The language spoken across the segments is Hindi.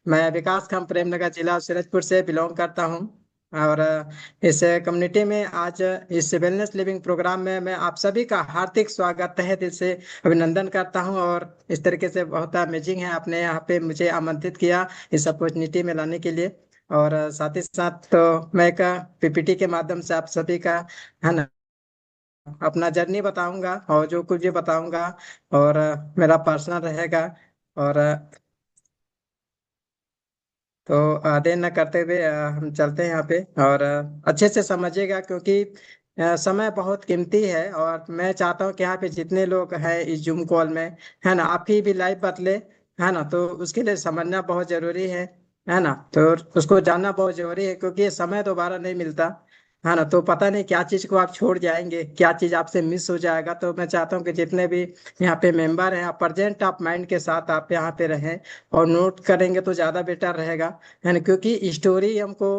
मैं विकास खान प्रेमनगर जिला सूरजपुर से बिलोंग करता हूँ। और इस कम्युनिटी में आज इस वेलनेस लिविंग प्रोग्राम में मैं आप सभी का हार्दिक स्वागत तहे दिल से अभिनंदन करता हूँ। और इस तरीके से बहुत अमेजिंग है, आपने यहाँ पे मुझे आमंत्रित किया इस अपॉर्चुनिटी में लाने के लिए। और साथ ही साथ तो मैं एक पीपीटी के माध्यम से आप सभी का, है ना, अपना जर्नी बताऊंगा और जो कुछ भी बताऊंगा, और मेरा पर्सनल रहेगा। और तो देर न करते हुए हम चलते हैं यहाँ पे। और अच्छे से समझिएगा, क्योंकि समय बहुत कीमती है। और मैं चाहता हूँ कि यहाँ पे जितने लोग हैं इस जूम कॉल में, है ना, आपकी भी लाइफ बदले, है ना, तो उसके लिए समझना बहुत जरूरी है ना। तो उसको जानना बहुत जरूरी है, क्योंकि ये समय दोबारा नहीं मिलता, है ना। तो पता नहीं क्या चीज को आप छोड़ जाएंगे, क्या चीज आपसे मिस हो जाएगा। तो मैं चाहता हूँ कि जितने भी यहाँ पे मेंबर हैं, आप प्रेजेंट आप माइंड के साथ आप यहाँ पे रहें और नोट करेंगे तो ज्यादा बेटर रहेगा, है ना। क्योंकि स्टोरी हमको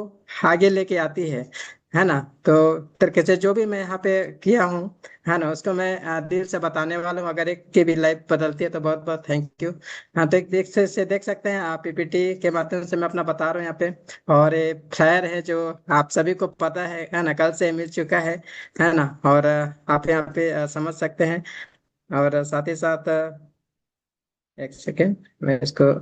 आगे लेके आती है ना। तो तरीके से जो भी मैं यहाँ पे किया हूँ, है ना, उसको मैं दिल से बताने वाला हूँ। अगर एक की भी लाइफ बदलती है तो बहुत बहुत थैंक यू। हाँ, तो एक देख सकते हैं आप, पीपीटी के माध्यम से मैं अपना बता रहा हूँ यहाँ पे। और ये फ्लायर है जो आप सभी को पता है ना, कल से मिल चुका है ना। और आप यहाँ पे समझ सकते हैं। और साथ ही साथ एक सेकेंड मैं इसको,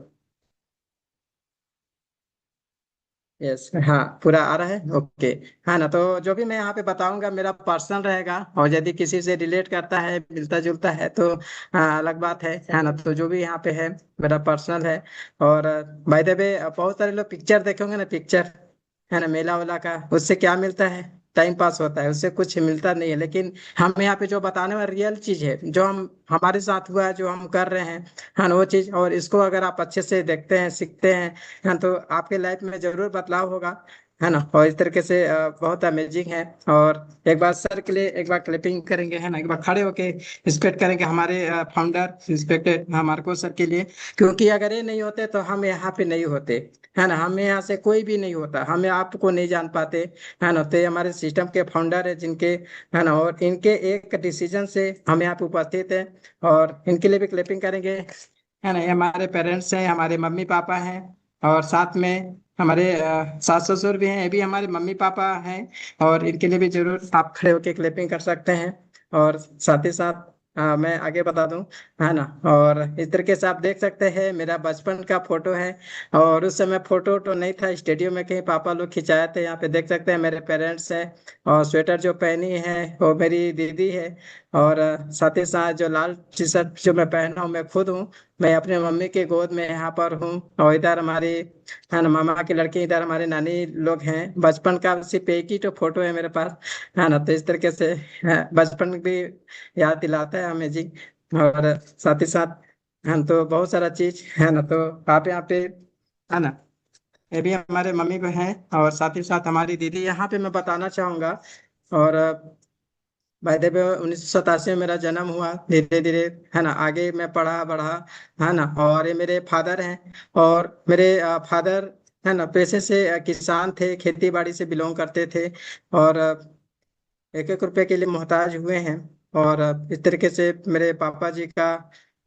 यस, हाँ, पूरा आ रहा है, ओके। हाँ ना, तो जो भी मैं यहाँ पे बताऊंगा मेरा पर्सनल रहेगा, और यदि किसी से रिलेट करता है, मिलता जुलता है, तो अलग बात है ना। तो जो भी यहाँ पे है मेरा पर्सनल है। और बाय द वे बहुत सारे लोग पिक्चर देखे होंगे ना, पिक्चर, है ना, मेला वेला का, उससे क्या मिलता है? टाइम पास होता है, उससे कुछ मिलता नहीं है। लेकिन हम यहाँ पे जो बताने वाला रियल चीज है, जो हम हमारे साथ हुआ है, जो हम कर रहे हैं, है ना, वो चीज। और इसको अगर आप अच्छे से देखते हैं, सीखते हैं, है ना, तो आपके लाइफ में जरूर बदलाव होगा, है ना। और इस तरीके से बहुत अमेजिंग है। और एक बार सर के लिए एक बार क्लिपिंग करेंगे, है ना, एक बार खड़े होके रिस्पेक्ट करेंगे हमारे फाउंडर रिस्पेक्टेड मार्को सर के लिए। क्योंकि अगर ये नहीं होते तो हम यहाँ पे नहीं होते, है ना। हमें यहाँ से कोई भी नहीं होता, हमें आपको नहीं जान पाते, है ना। तो ये हमारे सिस्टम के फाउंडर है जिनके, है ना, और इनके एक डिसीजन से हम यहाँ पे उपस्थित है। और इनके लिए भी क्लिपिंग करेंगे, है ना। ये हमारे पेरेंट्स हैं, हमारे मम्मी पापा हैं। और साथ में हमारे सास ससुर भी हैं, ये भी हमारे मम्मी पापा हैं। और इनके लिए भी जरूर आप खड़े होके क्लिपिंग कर सकते हैं। और साथ ही साथ मैं आगे बता दूं, है ना। और इस तरीके से आप देख सकते हैं मेरा बचपन का फोटो है। और उस समय फोटो तो नहीं था, स्टूडियो में कहीं पापा लोग खिंचाए थे। यहाँ पे देख सकते हैं मेरे पेरेंट्स हैं। और स्वेटर जो पहनी है वो मेरी दीदी है। और साथ ही साथ जो लाल टी शर्ट जो मैं पहना हूँ मैं खुद हूँ। मैं अपने मम्मी के गोद में यहाँ पर हूँ। और इधर हमारी, है ना, मामा की लड़की, इधर हमारे नानी लोग हैं। बचपन का सिर्फ एक ही तो फोटो है मेरे पास, है ना। तो इस तरीके से बचपन भी याद दिलाता है हमें जी। और साथ ही साथ हम तो बहुत सारा चीज, है ना। तो आप यहाँ पे, है ना, ये भी हमारे मम्मी को हैं। और साथ ही साथ हमारी दीदी यहाँ पे मैं बताना चाहूंगा। और भाई देव 1987 में मेरा जन्म हुआ। धीरे धीरे, है ना, आगे मैं पढ़ा बढ़ा, है ना। और ये मेरे फादर हैं। और मेरे फादर, है ना, पेशे से किसान थे, खेती बाड़ी से बिलोंग करते थे। और एक एक रुपए के लिए मोहताज हुए हैं। और इस तरीके से मेरे पापा जी का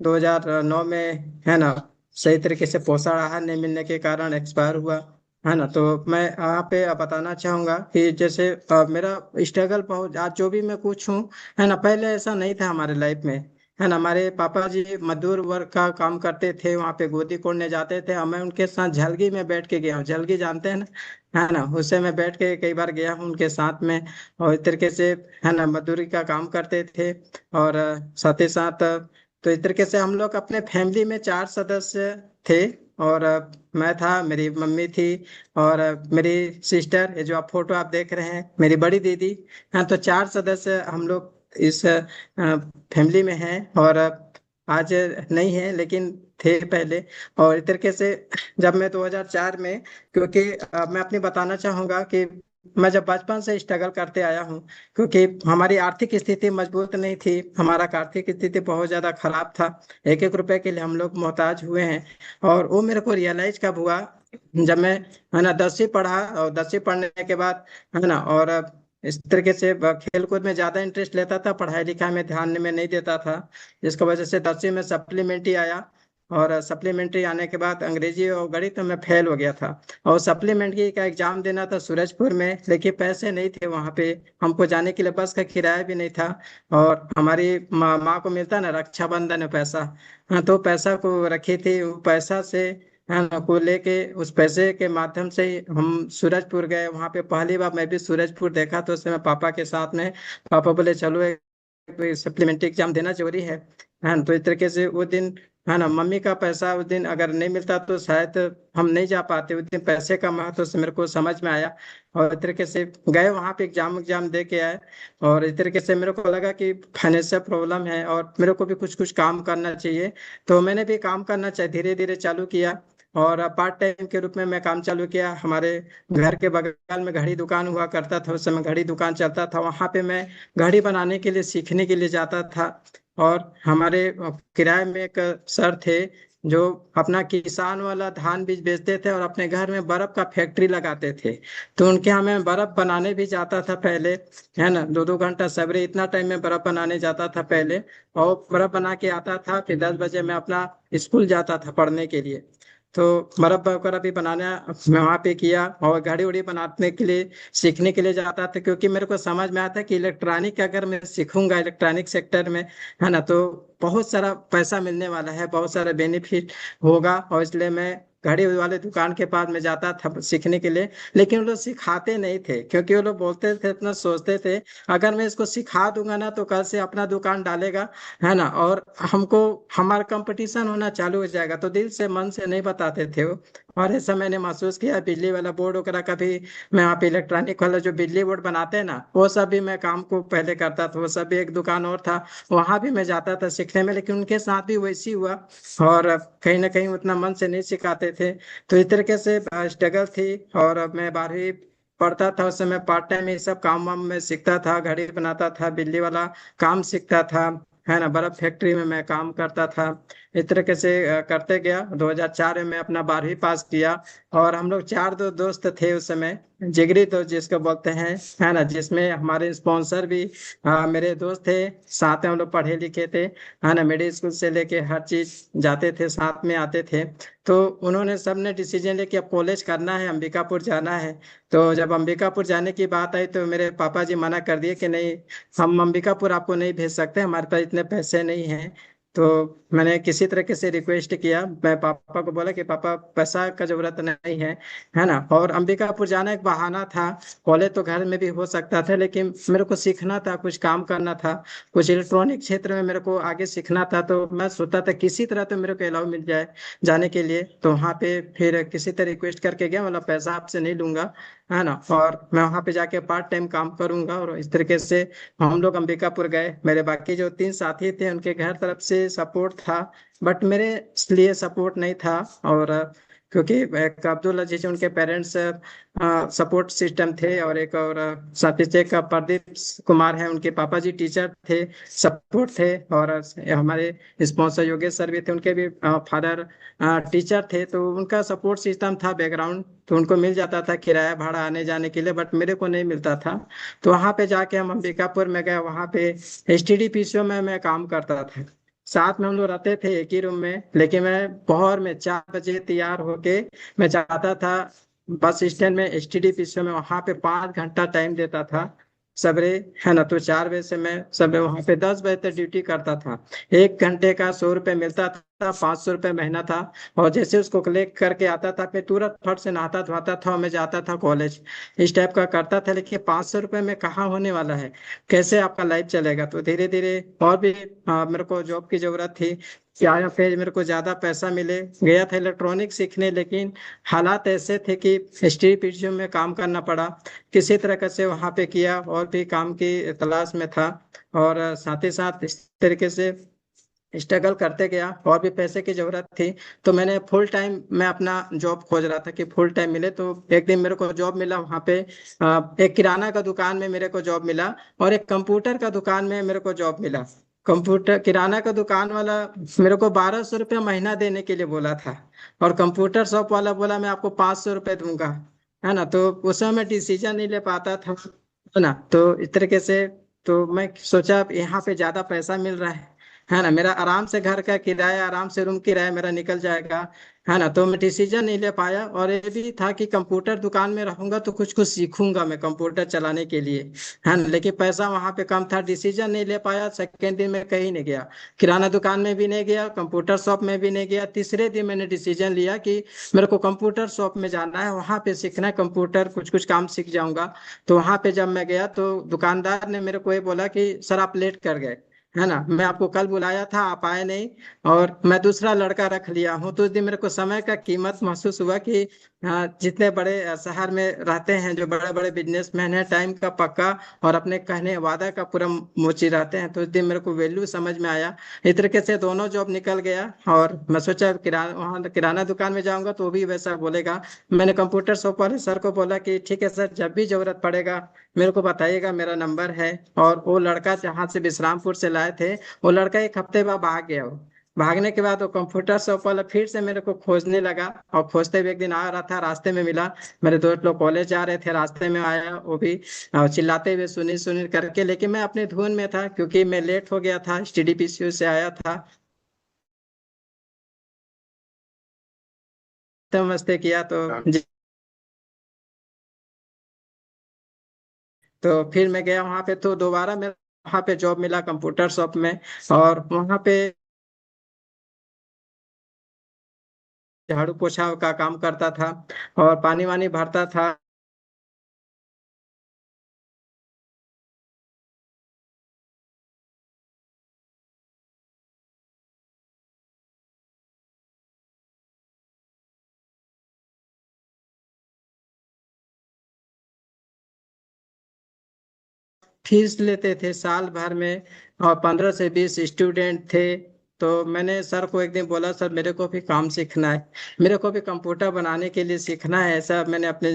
2009 में, है ना, सही तरीके से पोषण आहार नहीं मिलने के कारण एक्सपायर हुआ, है ना। तो मैं यहाँ पे बताना चाहूंगा कि जैसे मेरा स्ट्रगल बहुत, आज जो भी मैं कुछ हूँ, है ना, पहले ऐसा नहीं था हमारे लाइफ में, है ना। हमारे पापा जी मजदूर वर्ग का काम करते थे, वहाँ पे गोदी कोड़ने जाते थे, और मैं उनके साथ झलगी में बैठ के गया हूँ। झलगी जानते हैं ना, है ना, उससे मैं बैठ के कई बार गया हूँ उनके साथ में। और इस तरीके से, है ना, मजदूरी का काम करते थे। और साथ ही साथ तो इस तरीके से हम लोग अपने फैमिली में 4 सदस्य थे। और मैं था, मेरी मम्मी थी, और मेरी सिस्टर, ये जो आप फोटो आप देख रहे हैं, मेरी बड़ी दीदी। हाँ, तो 4 सदस्य हम लोग इस फैमिली में हैं। और आज नहीं है, लेकिन थे पहले। और इस तरीके से जब मैं 2004 में, क्योंकि मैं अपनी बताना चाहूंगा कि मैं जब बचपन से स्ट्रगल करते आया हूँ, क्योंकि हमारी आर्थिक स्थिति मजबूत नहीं थी, हमारा आर्थिक स्थिति बहुत ज्यादा खराब था। एक एक रुपए के लिए हम लोग मोहताज हुए हैं। और वो मेरे को रियलाइज कब हुआ, जब मैं, है ना, 10वीं पढ़ा। और 10वीं पढ़ने के बाद, है ना, और इस तरीके से खेल कूद में ज्यादा इंटरेस्ट लेता था, पढ़ाई लिखाई में ध्यान में नहीं देता था। जिसकी वजह से 10वीं में सप्लीमेंट्री आया। और सप्लीमेंट्री आने के बाद अंग्रेजी और गणित में मैं फेल हो गया था। और सप्लीमेंट्री का एग्जाम देना था सूरजपुर में, लेकिन पैसे नहीं थे वहाँ पे, हमको जाने के लिए बस का किराया भी नहीं था। और हमारी माँ को मिलता ना रक्षाबंधन में पैसा, हाँ, तो पैसा को रखी थी, वो पैसा से, हाँ, को लेके उस पैसे के माध्यम से ही हम सूरजपुर गए। वहाँ पे पहली बार मैं भी सूरजपुर देखा, तो उसमें पापा के साथ में, पापा बोले चलो सप्लीमेंट्री एग्जाम देना जरूरी है ना। तो इस तरीके से वो दिन, है ना, मम्मी का पैसा उस दिन अगर नहीं मिलता तो शायद हम नहीं जा पाते। उस दिन पैसे का महत्व से मेरे को समझ में आया, और इस तरीके से गए वहाँ पे, एग्जाम एग्जाम दे के आए। और इस तरीके से मेरे को लगा कि फाइनेंशियल प्रॉब्लम है और मेरे को भी कुछ कुछ काम करना चाहिए। तो मैंने भी काम करना चाहिए, धीरे धीरे चालू किया। और पार्ट टाइम के रूप में मैं काम चालू किया। हमारे घर के बगल में घड़ी दुकान हुआ करता था, उस समय घड़ी दुकान चलता था, वहां पे मैं घड़ी बनाने के लिए सीखने के लिए जाता था। और हमारे किराए में एक सर थे जो अपना किसान वाला धान बीज बेचते थे और अपने घर में बर्फ का फैक्ट्री लगाते थे। तो उनके यहाँ मैं बर्फ बनाने भी जाता था पहले, है ना, 2-2 घंटा सवेरे, इतना टाइम में बर्फ बनाने जाता था पहले। और बर्फ बना के आता था, फिर 10 बजे मैं अपना स्कूल जाता था पढ़ने के लिए। तो बर्फ वगैरह भी बनाना मैं वहाँ पे किया। और गाड़ी उड़ी बनाने के लिए सीखने के लिए जाता था, क्योंकि मेरे को समझ में आता कि इलेक्ट्रॉनिक अगर मैं सीखूंगा इलेक्ट्रॉनिक सेक्टर में, है ना, तो बहुत सारा पैसा मिलने वाला है, बहुत सारा बेनिफिट होगा। और इसलिए मैं घड़ी वाले दुकान के पास में जाता था सीखने के लिए। लेकिन वो लोग सिखाते नहीं थे, क्योंकि वो लोग बोलते थे, इतना सोचते थे अगर मैं इसको सिखा दूंगा ना तो कल से अपना दुकान डालेगा, है ना, और हमको, हमारा कंपटीशन होना चालू हो जाएगा। तो दिल से मन से नहीं बताते थे वो। और ऐसा मैंने महसूस किया, बिजली वाला बोर्ड वगैरह का भी, मैं यहाँ पे इलेक्ट्रॉनिक वाला जो बिजली बोर्ड बनाते हैं ना, वो सब भी मैं काम को पहले करता था। वो सब भी, एक दुकान और था, वहां भी मैं जाता था सीखने में, लेकिन उनके साथ भी वैसी हुआ। और कहीं ना कहीं उतना मन से नहीं सिखाते थे। तो इस तरीके से स्ट्रगल थी। और अब मैं 12वीं पढ़ता था, उस समय पार्ट टाइम ये सब काम वाम में सीखता था, घड़ी बनाता था, बिजली वाला काम सीखता था, है ना, बर्फ फैक्ट्री में मैं काम करता था। इस तरीके से करते गया। 2004 में मैं अपना 12वीं पास किया। और हम लोग चार दोस्त थे उस समय, जिगरी दोस्त जिसको बोलते हैं, है ना, जिसमें हमारे स्पॉन्सर भी मेरे दोस्त थे। साथ में हम लोग पढ़े लिखे थे, है ना, मिडिल स्कूल से लेके हर चीज जाते थे, साथ में आते थे। तो उन्होंने सबने डिसीजन लिया कि अब कॉलेज करना है, अंबिकापुर जाना है। तो जब अंबिकापुर जाने की बात आई तो मेरे पापा जी मना कर दिए कि नहीं, हम अंबिकापुर आपको नहीं भेज सकते, हमारे पास इतने पैसे नहीं हैं। तो मैंने किसी तरीके से रिक्वेस्ट किया, मैं पापा को बोला कि पापा पैसा का जरूरत नहीं है, है ना। और अंबिकापुर जाना एक बहाना था, कॉलेज तो घर में भी हो सकता था, लेकिन मेरे को सीखना था, कुछ काम करना था, कुछ इलेक्ट्रॉनिक क्षेत्र में मेरे को आगे सीखना था। तो मैं सोचता था किसी तरह तो मेरे को अलाउ मिल जाए जाने के लिए। तो वहाँ पे फिर किसी तरह रिक्वेस्ट करके गया, मतलब पैसा आपसे नहीं लूंगा, है ना, और मैं वहाँ पे जाके पार्ट टाइम काम करूंगा। और इस तरीके से हम लोग अंबिकापुर गए। मेरे बाकी जो 3 साथी थे उनके घर तरफ से सपोर्ट था, बट मेरे लिए सपोर्ट नहीं था। और क्योंकि एक अब्दुल अजीज उनके पेरेंट्स सपोर्ट सिस्टम थे, और एक और साथी थे का प्रदीप कुमार है, उनके पापा जी टीचर थे, सपोर्ट थे। और हमारे स्पॉन्सर योगेश सर भी थे, उनके भी फादर टीचर थे, तो उनका सपोर्ट सिस्टम था बैकग्राउंड। तो उनको मिल जाता था किराया भाड़ा आने जाने के लिए, बट मेरे को नहीं मिलता था। तो वहां पे जाके हम अंबिकापुर में गए, वहां पे एसटीडी पीसीओ में मैं काम करता था। साथ में हम लोग रहते थे एक ही रूम में, लेकिन मैं भोर में 4 बजे तैयार होके मैं जाता था बस स्टैंड में एसटीडी पीसीओ में, वहां पे 5 घंटा टाइम देता था सवेरे, है ना। तो 4 बजे से मैं सुबह वहां पे 10 बजे तक ड्यूटी करता था। 1 घंटे का 100 रुपये मिलता था, 500 रुपये महीना था। और जैसे उसको कलेक्ट करके आता था, फिर तुरंत फट से नहाता धोता था और मैं जाता था कॉलेज। इस टाइप का करता था। लेकिन 500 रुपये में कहाँ होने वाला है, कैसे आपका लाइफ चलेगा। तो धीरे धीरे और भी मेरे को जॉब की जरूरत थी, क्या या फिर मेरे को ज्यादा पैसा मिले। गया था इलेक्ट्रॉनिक सीखने, लेकिन हालात ऐसे थे कि स्टील पीसीओ में काम करना पड़ा। किसी तरह से वहां पे किया, और भी काम की तलाश में था। और साथ ही साथ इस तरीके से स्ट्रगल करते गया, और भी पैसे की जरूरत थी। तो मैंने फुल टाइम मैं अपना जॉब खोज रहा था कि फुल टाइम मिले। तो एक दिन मेरे को जॉब मिला वहाँ पे, एक किराना का दुकान में मेरे को जॉब मिला, और एक कंप्यूटर का दुकान में मेरे को जॉब मिला। कंप्यूटर किराना का दुकान वाला मेरे को 1200 रुपये महीना देने के लिए बोला था, और कंप्यूटर शॉप वाला बोला मैं आपको 500 रुपये दूंगा, है ना। तो उस समय मैं डिसीजन नहीं ले पाता था, है ना। तो इस तरीके से, तो मैं सोचा अब यहाँ पे ज्यादा पैसा मिल रहा है, है ना, मेरा आराम से घर का किराया, आराम से रूम किराया मेरा निकल जाएगा, है ना। तो मैं डिसीजन नहीं ले पाया, और ये भी था कि कंप्यूटर दुकान में रहूंगा तो कुछ कुछ सीखूंगा मैं कंप्यूटर चलाने के लिए, है ना। लेकिन पैसा वहां पे कम था, डिसीजन नहीं ले पाया। सेकेंड दिन मैं कहीं नहीं गया, किराना दुकान में भी नहीं गया, कंप्यूटर शॉप में भी नहीं गया। तीसरे दिन मैंने डिसीजन लिया कि मेरे को कंप्यूटर शॉप में जाना है, वहां पे सीखना है कंप्यूटर, कुछ कुछ काम सीख जाऊंगा। तो वहां पे जब मैं गया तो दुकानदार ने मेरे को ये बोला कि सर आप लेट कर गए, है ना, मैं आपको कल बुलाया था आप आए नहीं, और मैं दूसरा लड़का रख लिया हूँ। तो उस दिन मेरे को समय का कीमत महसूस हुआ कि जितने बड़े शहर में रहते हैं, जो बड़े बड़े बिजनेसमैन हैं, टाइम का पक्का और अपने कहने वादा का पूरा मोची रहते हैं। तो उस दिन मेरे को वैल्यू समझ में आया। इस तरीके से दोनों जॉब निकल गया, और मैं सोचा किराना, वहाँ किराना दुकान में जाऊंगा तो वो भी वैसा बोलेगा। मैंने कंप्यूटर शॉप वाले सर को बोला कि ठीक है सर, जब भी जरूरत पड़ेगा मेरे को बताइएगा, मेरा नंबर है। और वो लड़का जहाँ से विश्रामपुर से लाए थे, वो लड़का एक हफ्ते बाद भाग गया। वो भागने के बाद वो कंप्यूटर शॉप वाला फिर से मेरे को खोजने लगा, और खोजते हुए एक दिन आ रहा था, रास्ते में मिला। मेरे दोस्त लोग कॉलेज जा रहे थे, रास्ते में आया वो भी, चिल्लाते हुए सुनील सुनील करके। लेकिन मैं अपने धुन में था, क्योंकि मैं लेट हो गया था, STDPCU से आया था। तो मस्ती किया तो तो फिर मैं गया वहां पे, तो दोबारा मेरा वहां पे जॉब मिला कंप्यूटर शॉप में। और वहां पे झाड़ू पोछा का काम करता था, और पानी वानी भरता था। फीस लेते थे साल भर में, और 15 से 20 स्टूडेंट थे। तो मैंने सर को एक दिन बोला, सर मेरे को भी काम सीखना है, मेरे को भी कंप्यूटर बनाने के लिए सीखना है, ऐसा मैंने अपने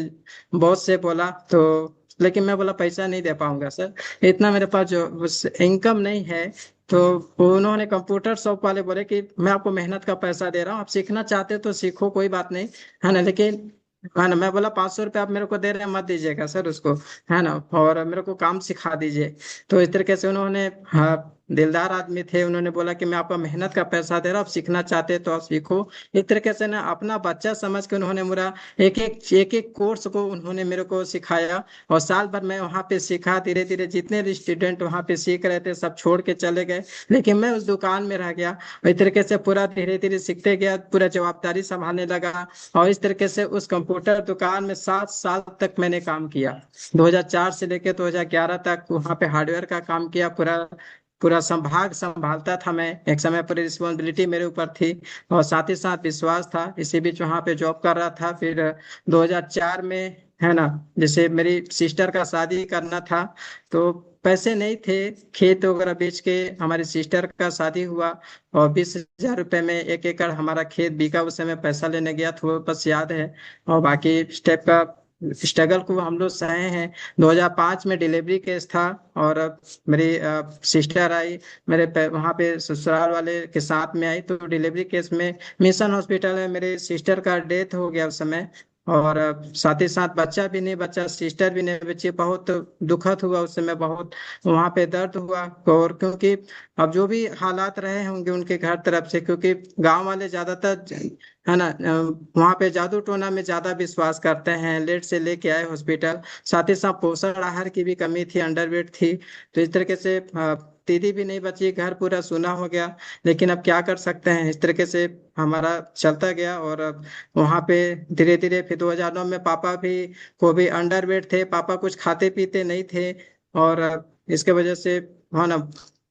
बॉस से बोला। तो लेकिन मैं बोला पैसा नहीं दे पाऊंगा सर, इतना मेरे पास जो इनकम नहीं है। तो उन्होंने, कंप्यूटर शॉप वाले बोले कि मैं आपको मेहनत का पैसा दे रहा हूँ, आप सीखना चाहते हो तो सीखो, कोई बात नहीं, है ना। लेकिन, है ना, मैं बोला 500 रुपये आप मेरे को दे रहे हैं, मत दीजिएगा सर उसको, है ना, और मेरे को काम सिखा दीजिए। तो इस तरीके से उन्होंने, हाँ, दिलदार आदमी थे, उन्होंने बोला कि मैं आपका मेहनत का पैसा दे रहा हूँ, आप सीखना चाहते हैं तो आप सीखो। इस तरीके से ना, अपना बच्चा समझ के उन्होंने मेरा एक एक कोर्स को उन्होंने मेरे को सिखाया। और साल भर मैं वहाँ पे सीखा, धीरे धीरे जितने भी स्टूडेंट वहाँ पे सीख रहे थे सब छोड़ के चले गए, लेकिन मैं उस दुकान में रह गया। इस तरीके से पूरा धीरे धीरे सीखते गया, पूरा जवाबदारी संभालने लगा। और इस तरीके से उस कंप्यूटर दुकान में 7 साल तक मैंने काम किया। 2004 से लेकर 2011 तक वहाँ पे हार्डवेयर का काम किया, पूरा पूरा संभाग संभालता था मैं। एक समय पर रिस्पॉन्सिबिलिटी मेरे ऊपर थी, और साथ ही साथ विश्वास था। इसी बीच वहाँ पे जॉब कर रहा था। फिर 2004 में, है ना, जैसे मेरी सिस्टर का शादी करना था, तो पैसे नहीं थे, खेत वगैरह बेच के हमारी सिस्टर का शादी हुआ। और 20,000 रुपये में 1 एकड़ हमारा खेत बिका। उस समय पैसा लेने गया था, वो बस याद है। और बाकी स्टेप का स्ट्रगल को हम लोग सहे हैं। 2005 में डिलीवरी केस था, और मेरी सिस्टर आई, वहाँ पे ससुराल वाले के साथ में आई। तो डिलीवरी केस में मिशन हॉस्पिटल में मेरे सिस्टर का डेथ हो गया उस समय। और साथ ही साथ बच्चा भी नहीं बच्चा, सिस्टर भी नहीं बची। बहुत दुखद हुआ उस समय, बहुत वहाँ पे दर्द हुआ। और क्योंकि अब जो भी हालात रहे होंगे उनके घर तरफ से, क्योंकि गांव वाले ज्यादातर, है ना, वहाँ पे जादू टोना में ज्यादा विश्वास करते हैं। लेट से लेके आए हॉस्पिटल, साथ ही साथ पोषण आहार की भी कमी थी, अंडरवेट थी। तो इस तरीके से दीदी भी नहीं बची, घर पूरा सूना हो गया। लेकिन अब क्या कर सकते हैं, इस तरीके से हमारा चलता गया। और वहाँ पे धीरे धीरे फिर 2009 में पापा भी को भी अंडरवेट थे, पापा कुछ खाते पीते नहीं थे। और इसके वजह से, हाँ ना,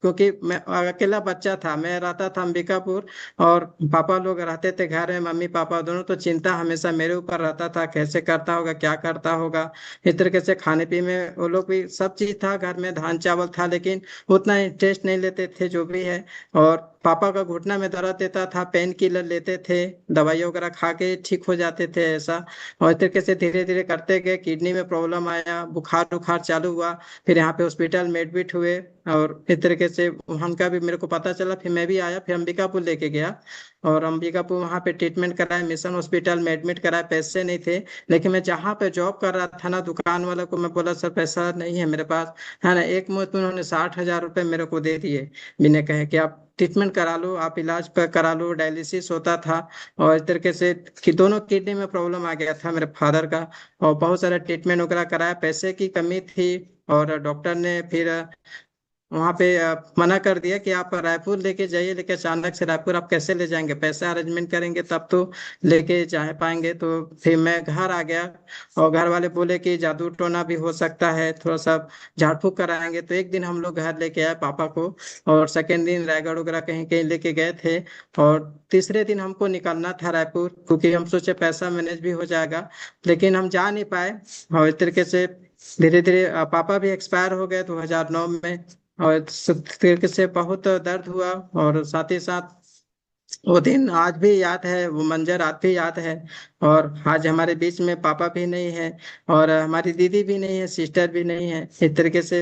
क्योंकि मैं अकेला बच्चा था, मैं रहता था अंबिकापुर, और पापा लोग रहते थे घर में, मम्मी पापा दोनों। तो चिंता हमेशा मेरे ऊपर रहता था, कैसे करता होगा, क्या करता होगा। इस तरीके से खाने पीने में वो लोग भी, सब चीज था घर में, धान चावल था, लेकिन उतना इंटरेस्ट नहीं लेते थे जो भी है। और पापा का घुटना में दर्द देता था, पेन किलर लेते थे, दवाई वगैरह खा के ठीक हो जाते थे, ऐसा। और इस तरीके से धीरे धीरे करते गए, किडनी में प्रॉब्लम आया, बुखार उखार चालू हुआ। फिर यहाँ पे हॉस्पिटल में एडमिट हुए। और इस तरीके से उनका भी मेरे को पता चला, फिर मैं भी आया, फिर अंबिकापुर लेके गया। और अंबिकापुर वहाँ पे ट्रीटमेंट कराया, मिशन हॉस्पिटल में एडमिट कराया, पैसे नहीं थे। लेकिन मैं जहाँ पे जॉब कर रहा था ना, दुकान वाला को मैं बोला, सर पैसा नहीं है मेरे पास, है ना। एक मुश्त उन्होंने 60,000 रुपये मेरे को दे दिए, बिना कहे कि आप ट्रीटमेंट करा लो, आप इलाज पर करा लो, डायलिसिस होता था। और इस तरीके से कि दोनों किडनी में प्रॉब्लम आ गया था मेरे फादर का। और बहुत सारा ट्रीटमेंट वगैरह कराया, पैसे की कमी थी। और डॉक्टर ने फिर वहां पे मना कर दिया कि आप रायपुर लेके जाइए, लेकिन अचानक से रायपुर आप कैसे ले जाएंगे, पैसा अरेंजमेंट करेंगे तब तो लेके जा पाएंगे। तो फिर मैं घर आ गया। और घर वाले बोले कि जादू टोना भी हो सकता है, थोड़ा सा झाड़ फूक कराएंगे। तो एक दिन हम लोग घर लेके आए पापा को। और सेकेंड दिन रायगढ़ वगैरह कहीं कहीं लेके गए थे। और तीसरे दिन हमको निकलना था रायपुर, क्योंकि हम सोचे पैसा मैनेज भी हो जाएगा। लेकिन हम जा नहीं पाए। और इस तरीके से धीरे धीरे पापा भी एक्सपायर हो गए 2009 में। और इस तरीके से बहुत दर्द हुआ। और साथ ही साथ वो दिन आज भी याद है, वो मंजर आज भी याद है। और आज हमारे बीच में पापा भी नहीं है, और हमारी दीदी भी नहीं है, सिस्टर भी नहीं है। इस तरीके से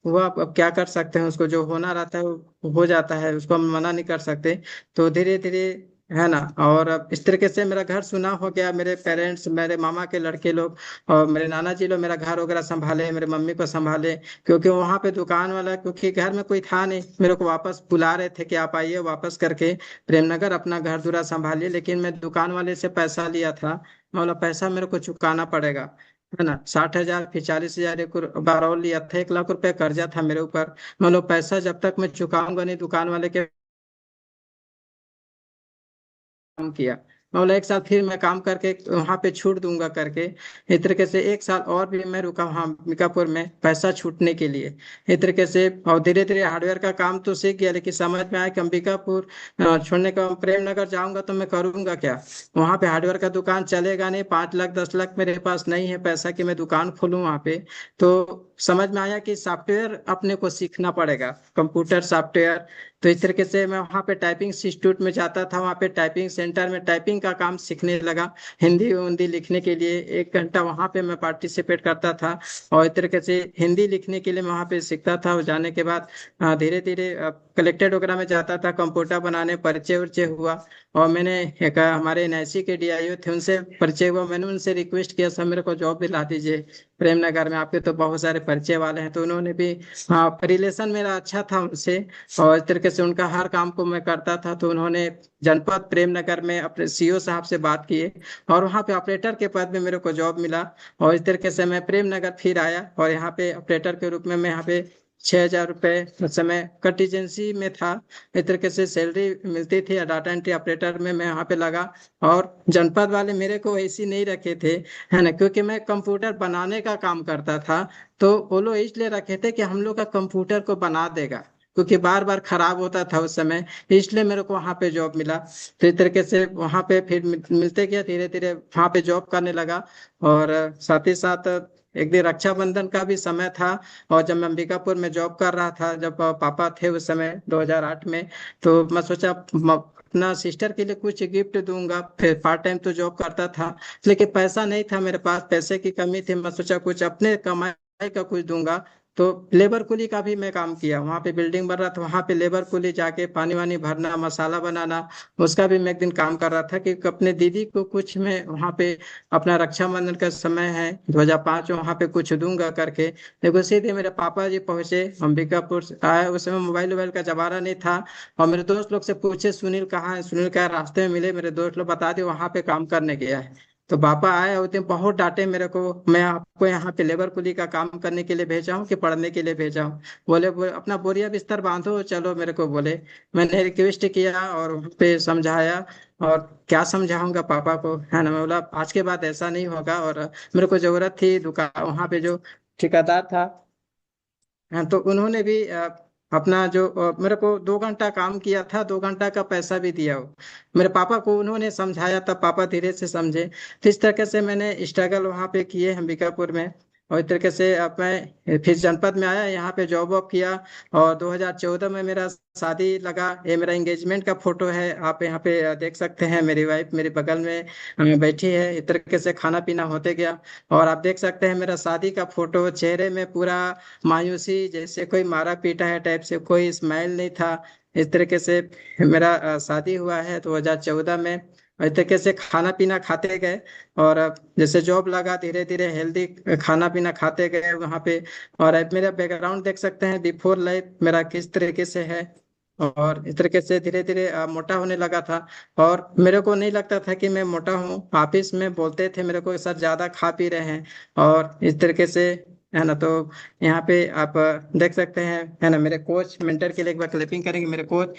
हुआ। अब क्या कर सकते हैं, उसको जो होना रहता है वो हो जाता है, उसको हम मना नहीं कर सकते। तो धीरे धीरे, है ना। और अब इस तरीके से मेरा घर सुना हो गया। मेरे पेरेंट्स, मेरे मामा के लड़के लोग और मेरे नाना जी लोग मेरा घर वगैरह संभाले, मेरे मम्मी को संभाले। क्योंकि वहां पे दुकान वाला, क्योंकि घर में कोई था नहीं, मेरे को वापस बुला रहे थे कि आप आइए वापस करके प्रेमनगर अपना घर दूरा संभालिए। लेकिन मैं दुकान वाले से पैसा लिया था, मैं बोला पैसा मेरे को चुकाना पड़ेगा, है ना। 60,000 फिर 40,000 एक बार और लिया था, 1 लाख रुपए कर्जा था मेरे ऊपर। मैं बोला पैसा जब तक मैं चुकाऊंगा नहीं दुकान वाले के, काम किया। मैं बोला 1 साल फिर मैं काम करके वहां पे छूट दूंगा करके। इस तरीके से 1 साल और भी मैं रुका वहां अंबिकापुर में पैसा छूटने के लिए। इस तरीके से और धीरे धीरे हार्डवेयर का काम तो सीख गया, लेकिन समझ में आया कि अंबिकापुर छोड़ने का, प्रेमनगर जाऊंगा तो मैं करूंगा क्या। वहां पे हार्डवेयर का दुकान चलेगा नहीं, 5 लाख 10 लाख मेरे पास नहीं है पैसा कि मैं दुकान खोलूं वहां पे। तो समझ में आया कि सॉफ्टवेयर अपने को सीखना पड़ेगा, कंप्यूटर सॉफ्टवेयर। तो इस तरीके से मैं वहाँ पे टाइपिंग इंस्टीट्यूट में जाता था, वहाँ पे टाइपिंग सेंटर में टाइपिंग का काम सीखने लगा। हिंदी हिंदी लिखने के लिए 1 घंटा वहाँ पे मैं पार्टिसिपेट करता था। और इस तरीके से हिंदी लिखने के लिए मैं वहाँ पे सीखता था। और जाने के बाद धीरे धीरे कलेक्टेड वगैरह में जाता था, कंप्यूटर बनाने परिचय उरिचय हुआ। और मैंने एक हमारे एनआईसी के डीआईओ थे, उनसे परिचय हुआ। मैंने उनसे रिक्वेस्ट किया, सर मेरे को जॉब दिला दीजिए प्रेमनगर में, आपके तो बहुत सारे परिचय वाले हैं। तो उन्होंने भी, हाँ, रिलेशन मेरा अच्छा था उनसे। और इस तरीके से उनका हर काम को मैं करता था। तो उन्होंने जनपद प्रेमनगर में अपने सीईओ साहब से बात किए, और वहाँ पे ऑपरेटर के पद में मेरे को जॉब मिला। और इस तरीके से मैं प्रेमनगर फिर आया, और यहाँ पे ऑपरेटर के रूप में मैं यहाँ पे 6,000 रुपये उस समय कंटीजेंसी में था। इस तरीके से सैलरी मिलती थी। डाटा एंट्री ऑपरेटर में मैं यहाँ पे लगा। और जनपद वाले मेरे को ऐसी नहीं रखे थे, है ना, क्योंकि मैं कंप्यूटर बनाने का काम करता था। तो वो लोग इसलिए रखे थे कि हम लोग का कंप्यूटर को बना देगा, क्योंकि बार बार खराब होता था उस समय। इसलिए मेरे को वहां पे जॉब मिला। तो इस तरीके से वहां पे फिर मिलते गया, धीरे धीरे वहां पे जॉब करने लगा। और साथ ही साथ एक दिन रक्षाबंधन का भी समय था। और जब मैं अंबिकापुर में जॉब कर रहा था, जब पापा थे उस समय 2008 में, तो मैं सोचा अपना सिस्टर के लिए कुछ गिफ्ट दूंगा। फिर पार्ट टाइम तो जॉब करता था, लेकिन पैसा नहीं था मेरे पास, पैसे की कमी थी। मैं सोचा कुछ अपने कमाई का कुछ दूंगा। तो लेबर कुली का भी मैं काम किया, वहां पे बिल्डिंग बन रहा था, वहां पे लेबर कुली जाके पानी वानी भरना, मसाला बनाना, उसका भी मैं एक दिन काम कर रहा था कि अपने दीदी को कुछ मैं वहां पे, अपना रक्षाबंधन का समय है 2005, वहां पे कुछ दूंगा करके। देखो सीधे मेरे पापा जी पहुंचे अंबिकापुर से आए, उस समय मोबाइल वोबाइल का जमाना नहीं था। और मेरे दोस्त लोग से पूछे सुनील कहाँ है, सुनील का रास्ते में मिले, मेरे दोस्त लोग बता दिए वहां पे काम करने गया है। तो पापा आए होते बहुत डांटे मेरे को, मैं आपको यहाँ पे लेबर कुली का काम करने के लिए भेजा हूँ कि पढ़ने के लिए भेजा हूँ। अपना बोरिया बिस्तर बांधो चलो, मेरे को बोले। मैंने रिक्वेस्ट किया और वहाँ पे समझाया। और क्या समझाऊंगा पापा को, है ना। मैं बोला आज के बाद ऐसा नहीं होगा। और मेरे को जरूरत थी दुकान, वहाँ पे जो ठेकेदार था, हाँ, तो उन्होंने भी अपना जो मेरे को 2 घंटा काम किया था, 2 घंटा का पैसा भी दिया हो। मेरे पापा को उन्होंने समझाया, तब पापा धीरे से समझे। तो इस तरीके से मैंने स्ट्रगल वहाँ पे किए अंबिकापुर में। और इस तरीके से अब मैं फिर जनपद में आया, यहाँ पे जॉब वॉब किया। और 2014 में मेरा शादी लगा। ये मेरा एंगेजमेंट का फोटो है, आप यहाँ पे देख सकते हैं। मेरी वाइफ मेरे बगल में बैठी है। इस तरीके से खाना पीना होते गया। और आप देख सकते हैं मेरा शादी का फोटो, चेहरे में पूरा मायूसी, जैसे कोई मारा पीटा है टाइप से, कोई स्माइल नहीं था। इस तरीके से मेरा शादी हुआ है 2014 में। और इस तरीके से खाना पीना खाते गए। और जैसे जॉब लगा, धीरे धीरे हेल्दी खाना पीना खाते गए वहाँ पे। और अब मेरा बैकग्राउंड देख सकते हैं, बिफोर लाइफ मेरा किस तरीके से है। और इस तरीके से धीरे धीरे मोटा होने लगा था। और मेरे को नहीं लगता था कि मैं मोटा हूँ। ऑफिस में बोलते थे मेरे को, सर ज्यादा खा पी रहे हैं। और इस तरीके से, है ना। तो यहाँ पे आप देख सकते हैं, है ना। मेरे कोच मेंटर के लिए एक बार क्लिपिंग करेंगे। मेरे कोच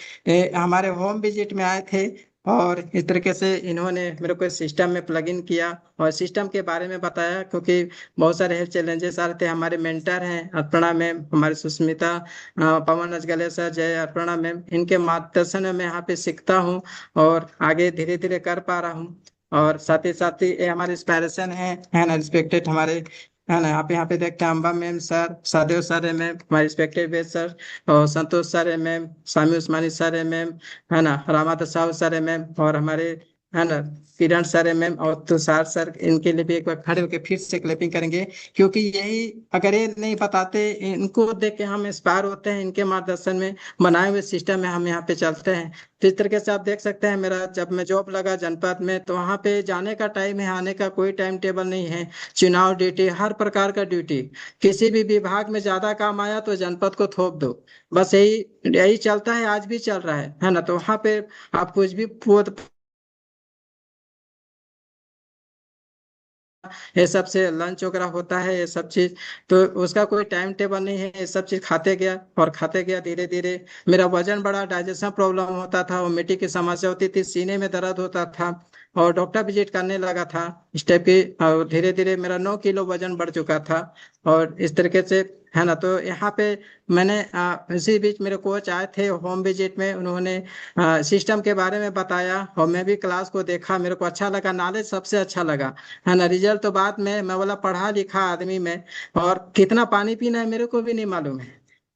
हमारे होम विजिट में आए थे। और इस तरीके से इन्होंने मेरे को सिस्टम में प्लग इन किया और सिस्टम के बारे में बताया, क्योंकि बहुत सारे हेल्थ चैलेंजेस आ रहे थे। हमारे मेंटर हैं अर्पणा मैम, हमारी सुष्मिता, पवन अजगले सर, जय अर्पणा मैम, इनके मार्गदर्शन में मैं यहाँ पे सीखता हूँ और आगे धीरे धीरे कर पा रहा हूँ। और साथ ही ये हमारे इंस्पायरेशन है ना, रिस्पेक्टेड हमारे, है ना। यहाँ पे देखते हैं अम्बा मैम सर, सदैव सर है मैम, हमारे रिस्पेक्टेड बेस्ट सर। और संतोष सर है मैम, स्वामी उस्मानी सर है मैम, है ना। रामात साहू सर है मैम, और हमारे, है ना, किरण सर है मैम, और तुषार सर। इनके लिए भी एक बार खड़े होकर फिर से क्लैपिंग करेंगे, क्योंकि यही, अगर ये नहीं बताते, इनको देख के हम इंस्पायर होते हैं, इनके मार्गदर्शन में बनाए हुए सिस्टम में हम यहाँ पे चलते हैं। तो इस तरीके से आप देख सकते हैं, मेरा जब मैं जॉब लगा जनपद में, तो वहाँ पे जाने का टाइम है, आने का कोई टाइम टेबल नहीं है। चुनाव ड्यूटी, हर प्रकार का ड्यूटी, किसी भी विभाग में ज्यादा काम आया तो जनपद को थोप दो। बस यही यही चलता है, आज भी चल रहा है ना। तो वहाँ पे आप कुछ भी ये सब से लंच वगैरह होता है, ये सब चीज। तो उसका कोई टाइम टेबल नहीं है। ये सब चीज खाते गया और खाते गया, धीरे धीरे मेरा वजन बढ़ा, डाइजेशन प्रॉब्लम होता था, वोमिटिंग की समस्या होती थी, सीने में दर्द होता था, और डॉक्टर विजिट करने लगा था इस टाइप की। और धीरे धीरे मेरा 9 किलो वजन बढ़ चुका था। और इस तरीके से, है ना। तो यहाँ पे मैंने इसी बीच मेरे कोच आए थे होम विजिट में, उन्होंने सिस्टम के बारे में बताया और मैं भी क्लास को देखा, मेरे को अच्छा लगा, नॉलेज सबसे अच्छा लगा, है ना। रिजल्ट तो बाद में, मैं बोला पढ़ा लिखा आदमी में, और कितना पानी पीना है मेरे को भी नहीं मालूम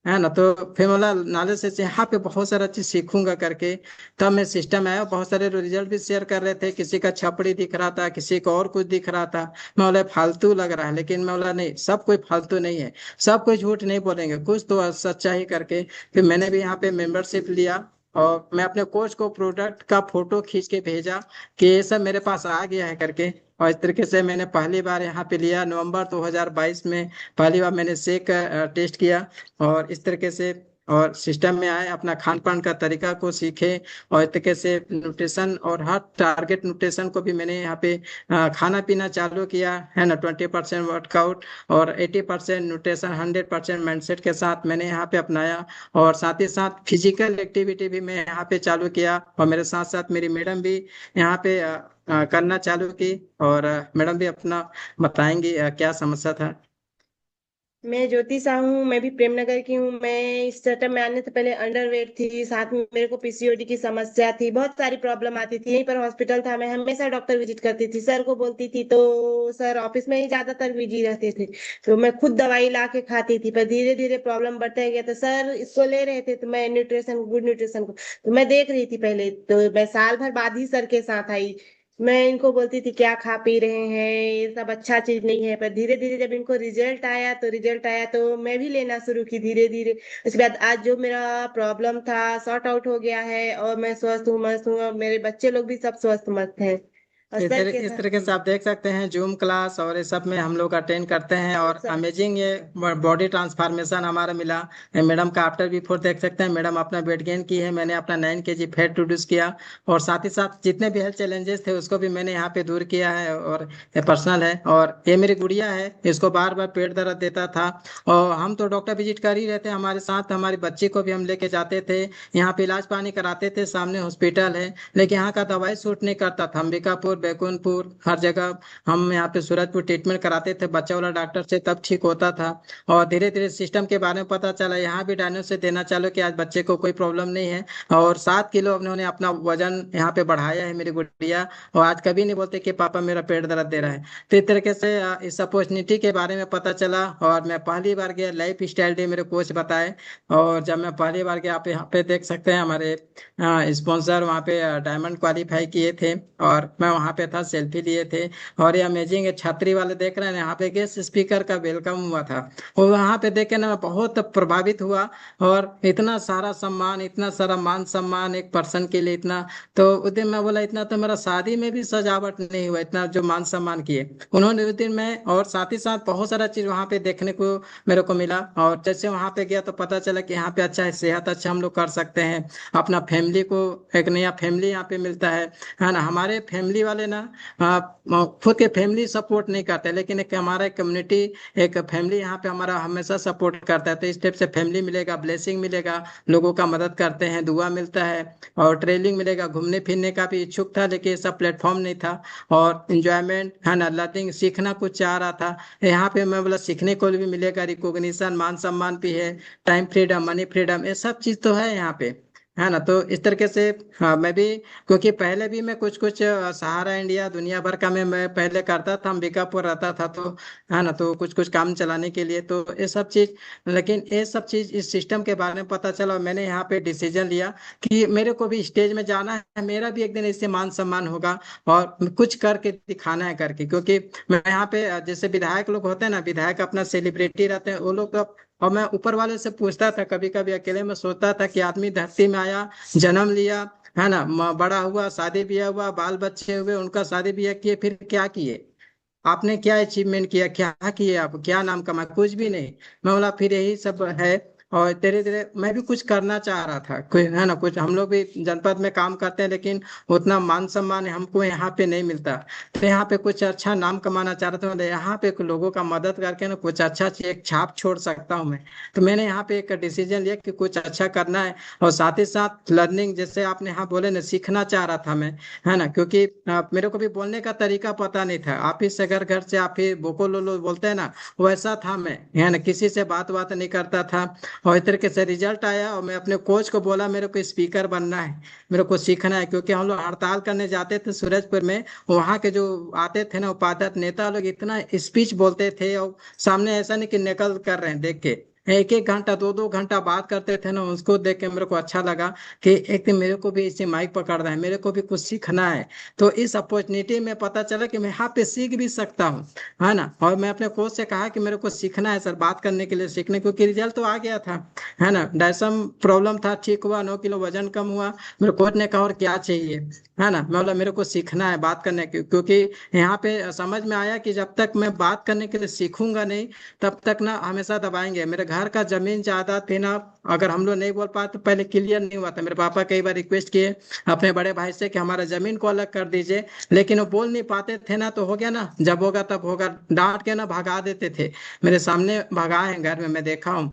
है ना। तो फिर बोला नॉलेज से यहाँ पे बहुत सारा चीज सीखूंगा करके, तब मैं सिस्टम आया। बहुत सारे रिजल्ट भी शेयर कर रहे थे, किसी का छपड़ी दिख रहा था, किसी को और कुछ दिख रहा था। मैं बोला फालतू लग रहा है, लेकिन मैं बोला नहीं, सब कोई फालतू नहीं है, सब कोई झूठ नहीं बोलेंगे, कुछ तो सच्चा ही करके। फिर मैंने भी यहाँ पे मेंबरशिप लिया, और मैं अपने कोच को प्रोडक्ट का फोटो खींच के भेजा कि ये सब मेरे पास आ गया है करके। और इस तरीके से मैंने पहली बार यहाँ पे लिया नवंबर 2022 में, पहली बार मैंने शेक टेस्ट किया। और इस तरीके से, और सिस्टम में आए, अपना खान पान का तरीका को सीखे। और इस तरीके से न्यूट्रिशन और हर टारगेट न्यूट्रिशन को भी मैंने यहाँ पे खाना पीना चालू किया, है ना। 20% वर्कआउट और 80% न्यूट्रिशन, 100% माइंडसेट के साथ मैंने यहाँ पे अपनाया। और साथ ही साथ फिजिकल एक्टिविटी भी मैं यहाँ पे चालू किया, और मेरे साथ साथ मेरी मैडम भी यहाँ पे करना चालू की। और मैडम भी अपना बताएंगी क्या समस्या था। मैं ज्योति साहू हूँ, मैं भी प्रेमनगर की हूँ। मैं इस सेटअप में आने से पहले अंडरवेट थी, साथ में मेरे को पीसीओडी की समस्या थी, बहुत सारी प्रॉब्लम आती थी। यहीं पर हॉस्पिटल था, मैं हमेशा डॉक्टर विजिट करती थी, सर को बोलती थी तो सर ऑफिस में ही ज्यादातर बिजी रहते थे, तो मैं खुद दवाई ला के खाती थी। पर धीरे धीरे प्रॉब्लम बढ़ता गया, तो सर इसको ले रहे थे, तो मैं न्यूट्रिशन, गुड न्यूट्रिशन को तो मैं देख रही थी पहले। तो मैं साल भर बाद ही सर के साथ आई। मैं इनको बोलती थी क्या खा पी रहे हैं, ये सब अच्छा चीज नहीं है। पर धीरे धीरे जब इनको रिजल्ट आया तो मैं भी लेना शुरू की धीरे धीरे। उसके बाद आज जो मेरा प्रॉब्लम था सॉर्ट आउट हो गया है, और मैं स्वस्थ हूँ, मस्त हूँ, और मेरे बच्चे लोग भी सब स्वस्थ मस्त हैं। और सर के इस साथ तरीके से आप देख सकते हैं, जूम क्लास और ये सब में हम लोग अटेंड करते हैं, और सब अमेजिंग ये बॉडी ट्रांसफॉर्मेशन हमारा मिला। मैडम का आफ्टर बिफोर देख सकते हैं, मैडम अपना वेट गेन की है, मैंने अपना 9 kg फैट रिड्यूस किया। और साथ ही साथ जितने भी हेल्थ चैलेंजेस थे उसको भी मैंने यहाँ पे दूर किया है। और ये पर्सनल है। और ये मेरी गुड़िया है, इसको बार बार पेट दर्द देता था, और हम तो डॉक्टर विजिट कर ही रहते हैं, हमारे साथ हमारी बच्ची को भी हम लेके जाते थे, यहाँ पे इलाज पानी कराते थे, सामने हॉस्पिटल है। लेकिन यहाँ का दवाई सूट नहीं करता था, अंबिकापुर, बैकुंठपुर, हर जगह हम यहाँ पे सूरजपुर ट्रीटमेंट कराते थे बच्चा वाला डॉक्टर से, तब ठीक होता था। और धीरे धीरे सिस्टम के बारे में पता चला, यहाँ भी डायग्नोसिस से देना चालू कि आज बच्चे को कोई प्रॉब्लम नहीं है। और 7 किलो उन्होंने अपना वजन यहाँ पे बढ़ाया है मेरी गुड़िया। और आज कभी नहीं बोलते कि पापा मेरा पेट दर्द दे रहा है। तो इस तरीके से इस अपॉर्चुनिटी के बारे में पता चला। और मैं पहली बार गया, लाइफ स्टाइल डे मेरे कोच बताए। और जब मैं पहली बार गया, आप यहाँ पे देख सकते हैं हमारे स्पॉन्सर वहाँ पे डायमंड क्वालिफाई किए थे, और मैं वहाँ वहाँ पे था, सेल्फी लिए थे। और ये अमेजिंग है, छतरी वाले देख रहे हैं यहाँ पे, गेस्ट स्पीकर का वेलकम हुआ था। और वहाँ पे देख के ना मैं बहुत प्रभावित हुआ। और इतना सारा सम्मान, इतना सारा मान सम्मान एक पर्सन के लिए, इतना। तो उस दिन मैं बोला इतना तो मेरा शादी में भी सजावट नहीं हुआ, इतना जो मान सम्मान किए उन्होंने उस दिन में। और साथ ही साथ बहुत सारा चीज वहाँ पे देखने को मेरे को मिला। और जैसे वहाँ पे गया तो पता चला कि यहाँ पे अच्छा है, सेहत अच्छा हम लोग कर सकते हैं। अपना फैमिली को एक नया फैमिली यहाँ पे मिलता है ना। हमारे फैमिली वाले ना खुद के फैमिली सपोर्ट नहीं करते, लेकिन एक हमारा कम्युनिटी, एक फैमिली यहाँ पे हमारा हमेशा सपोर्ट करता है। तो इस टाइप से फैमिली मिलेगा, ब्लेसिंग मिलेगा, लोगों का मदद करते हैं, दुआ मिलता है। और ट्रेनिंग मिलेगा, घूमने फिरने का भी इच्छुक था लेकिन ऐसा प्लेटफॉर्म नहीं था। और इंजॉयमेंट है ना, लर्निंग, सीखना कुछ चाह रहा था। यहाँ पे मैं बोला सीखने को भी मिलेगा, रिकॉग्निशन, मान सम्मान भी है, टाइम फ्रीडम, मनी फ्रीडम, ये सब चीज तो है यहाँ पे, है ना। तो इस तरीके से हाँ मैं भी, क्योंकि पहले भी मैं कुछ कुछ सहारा इंडिया दुनिया भर का मैं पहले करता था, अंबिकापुर रहता था तो, है ना। तो कुछ कुछ काम चलाने के लिए तो ये सब चीज, लेकिन ये सब चीज इस सिस्टम के बारे में पता चला और मैंने यहाँ पे डिसीजन लिया कि मेरे को भी स्टेज में जाना है, मेरा भी एक दिन इससे मान सम्मान होगा और कुछ करके दिखाना है करके। क्योंकि मैं यहाँ पे जैसे विधायक लोग होते हैं ना, विधायक अपना सेलिब्रिटी रहते हैं वो लोग तो। और मैं ऊपर वाले से पूछता था, कभी कभी अकेले में सोचता था कि आदमी धरती में आया, जन्म लिया, है ना, बड़ा हुआ, शादी ब्याह हुआ, बाल बच्चे हुए, उनका शादी ब्याह किए, फिर क्या किए? आपने क्या अचीवमेंट किया, क्या किए, आप क्या नाम कमाया? कुछ भी नहीं। मैं बोला फिर यही सब है। और धीरे धीरे मैं भी कुछ करना चाह रहा था, कोई है ना, कुछ हम लोग भी जनपद में काम करते हैं लेकिन उतना मान सम्मान हमको यहाँ पे नहीं मिलता। तो यहाँ पे कुछ अच्छा नाम कमाना चाह रहा था, मतलब यहाँ पे कुछ लोगों का मदद करके ना कुछ अच्छा एक छाप छोड़ सकता हूँ मैं। तो मैंने यहाँ पे एक डिसीजन लिया कि कुछ अच्छा करना है। और साथ ही साथ लर्निंग, जैसे आपने यहाँ बोले ना, सीखना चाह रहा था मैं, है ना। क्योंकि मेरे को भी बोलने का तरीका पता नहीं था। आप ही से घर घर से आप ही बोको लो बोलते हैं ना, वैसा था मैं, है ना, किसी से बात बात नहीं करता था। और इस तरीके से रिजल्ट आया और मैं अपने कोच को बोला मेरे को स्पीकर बनना है, मेरे को सीखना है। क्योंकि हम लोग हड़ताल करने जाते थे सूरजपुर में, वहाँ के जो आते थे ना उपाध्यक्ष नेता लोग इतना स्पीच बोलते थे, और सामने ऐसा नहीं कि नकल कर रहे हैं देख के, एक एक घंटा, दो दो घंटा बात करते थे ना, उसको देख के मेरे को अच्छा लगा कि एक दिन मेरे को भी इसे माइक पकड़ना है, मेरे को भी कुछ सीखना है। तो इस अपॉर्चुनिटी में पता चला कि मैं यहाँ पे सीख भी सकता हूँ, है ना। और मैं अपने कोच से कहा कि मेरे को सीखना है सर, बात करने के लिए सीखने, क्योंकि रिजल्ट तो आ गया था, है ना। डायसम प्रॉब्लम था, ठीक हुआ, 9 किलो वजन कम हुआ। मेरे कोच ने कहा और क्या चाहिए, है ना। मैं बोला मेरे को सीखना है बात करने की, क्योंकि यहाँ पे समझ में आया कि जब तक मैं बात करने के लिए सीखूंगा नहीं, तब तक ना हमेशा दबाएंगे। मेरे घर का जमीन जायदाद थे ना, अगर हम लोग नहीं बोल पाए तो पहले क्लियर नहीं हुआ था। मेरे पापा कई बार रिक्वेस्ट किए अपने बड़े भाई से कि हमारा जमीन को अलग कर दीजिए, लेकिन वो बोल नहीं पाते थे ना। तो हो गया ना, जब होगा तब होगा, डांट के ना भगा देते थे। मेरे सामने भगाए हैं घर में, मैं देखा हूँ।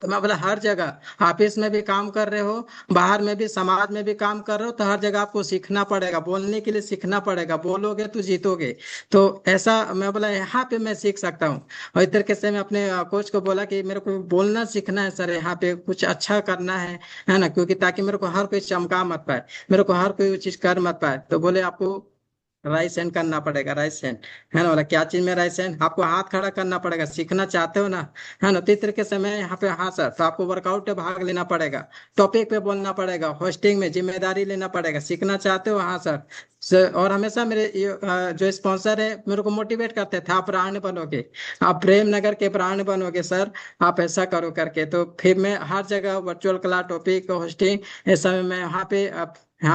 तो मैं बोला हर जगह, ऑफिस में भी काम कर रहे हो, बाहर में भी, समाज में भी काम कर रहे हो, तो हर जगह आपको सीखना पड़ेगा, बोलने के लिए सीखना पड़ेगा, बोलोगे तो जीतोगे। तो ऐसा मैं बोला यहाँ पे मैं सीख सकता हूँ। और इस तरीके से मैं अपने कोच को बोला कि मेरे को बोलना सीखना है सर, यहाँ पे कुछ अच्छा करना है ना। क्योंकि ताकि मेरे को हर कोई चमका मत पाए, मेरे को हर कोई चीज कर मत पाए। तो बोले आपको राइस हैंड करना पड़ेगा, राइस हैंड, है ना। बोला क्या चीज में राइस हैंड? आपको हाथ खड़ा करना पड़ेगा, सीखना चाहते हो ना, है ना। तो इस तरीके से मैं यहाँ पे, हाँ सर, तो आपको वर्कआउट में भाग लेना पड़ेगा, टॉपिक पे बोलना पड़ेगा, होस्टिंग में जिम्मेदारी लेना पड़ेगा, सीखना चाहते हो? हाँ सर। और हमेशा मेरे जो स्पॉन्सर है मेरे को मोटिवेट करते थे, आप ब्रांड बनोगे, आप प्रेम नगर के ब्रांड बनोगे सर, आप ऐसा करो करके। तो फिर मैं हर जगह वर्चुअल क्लास, टॉपिक, होस्टिंग, इस समय मैं यहाँ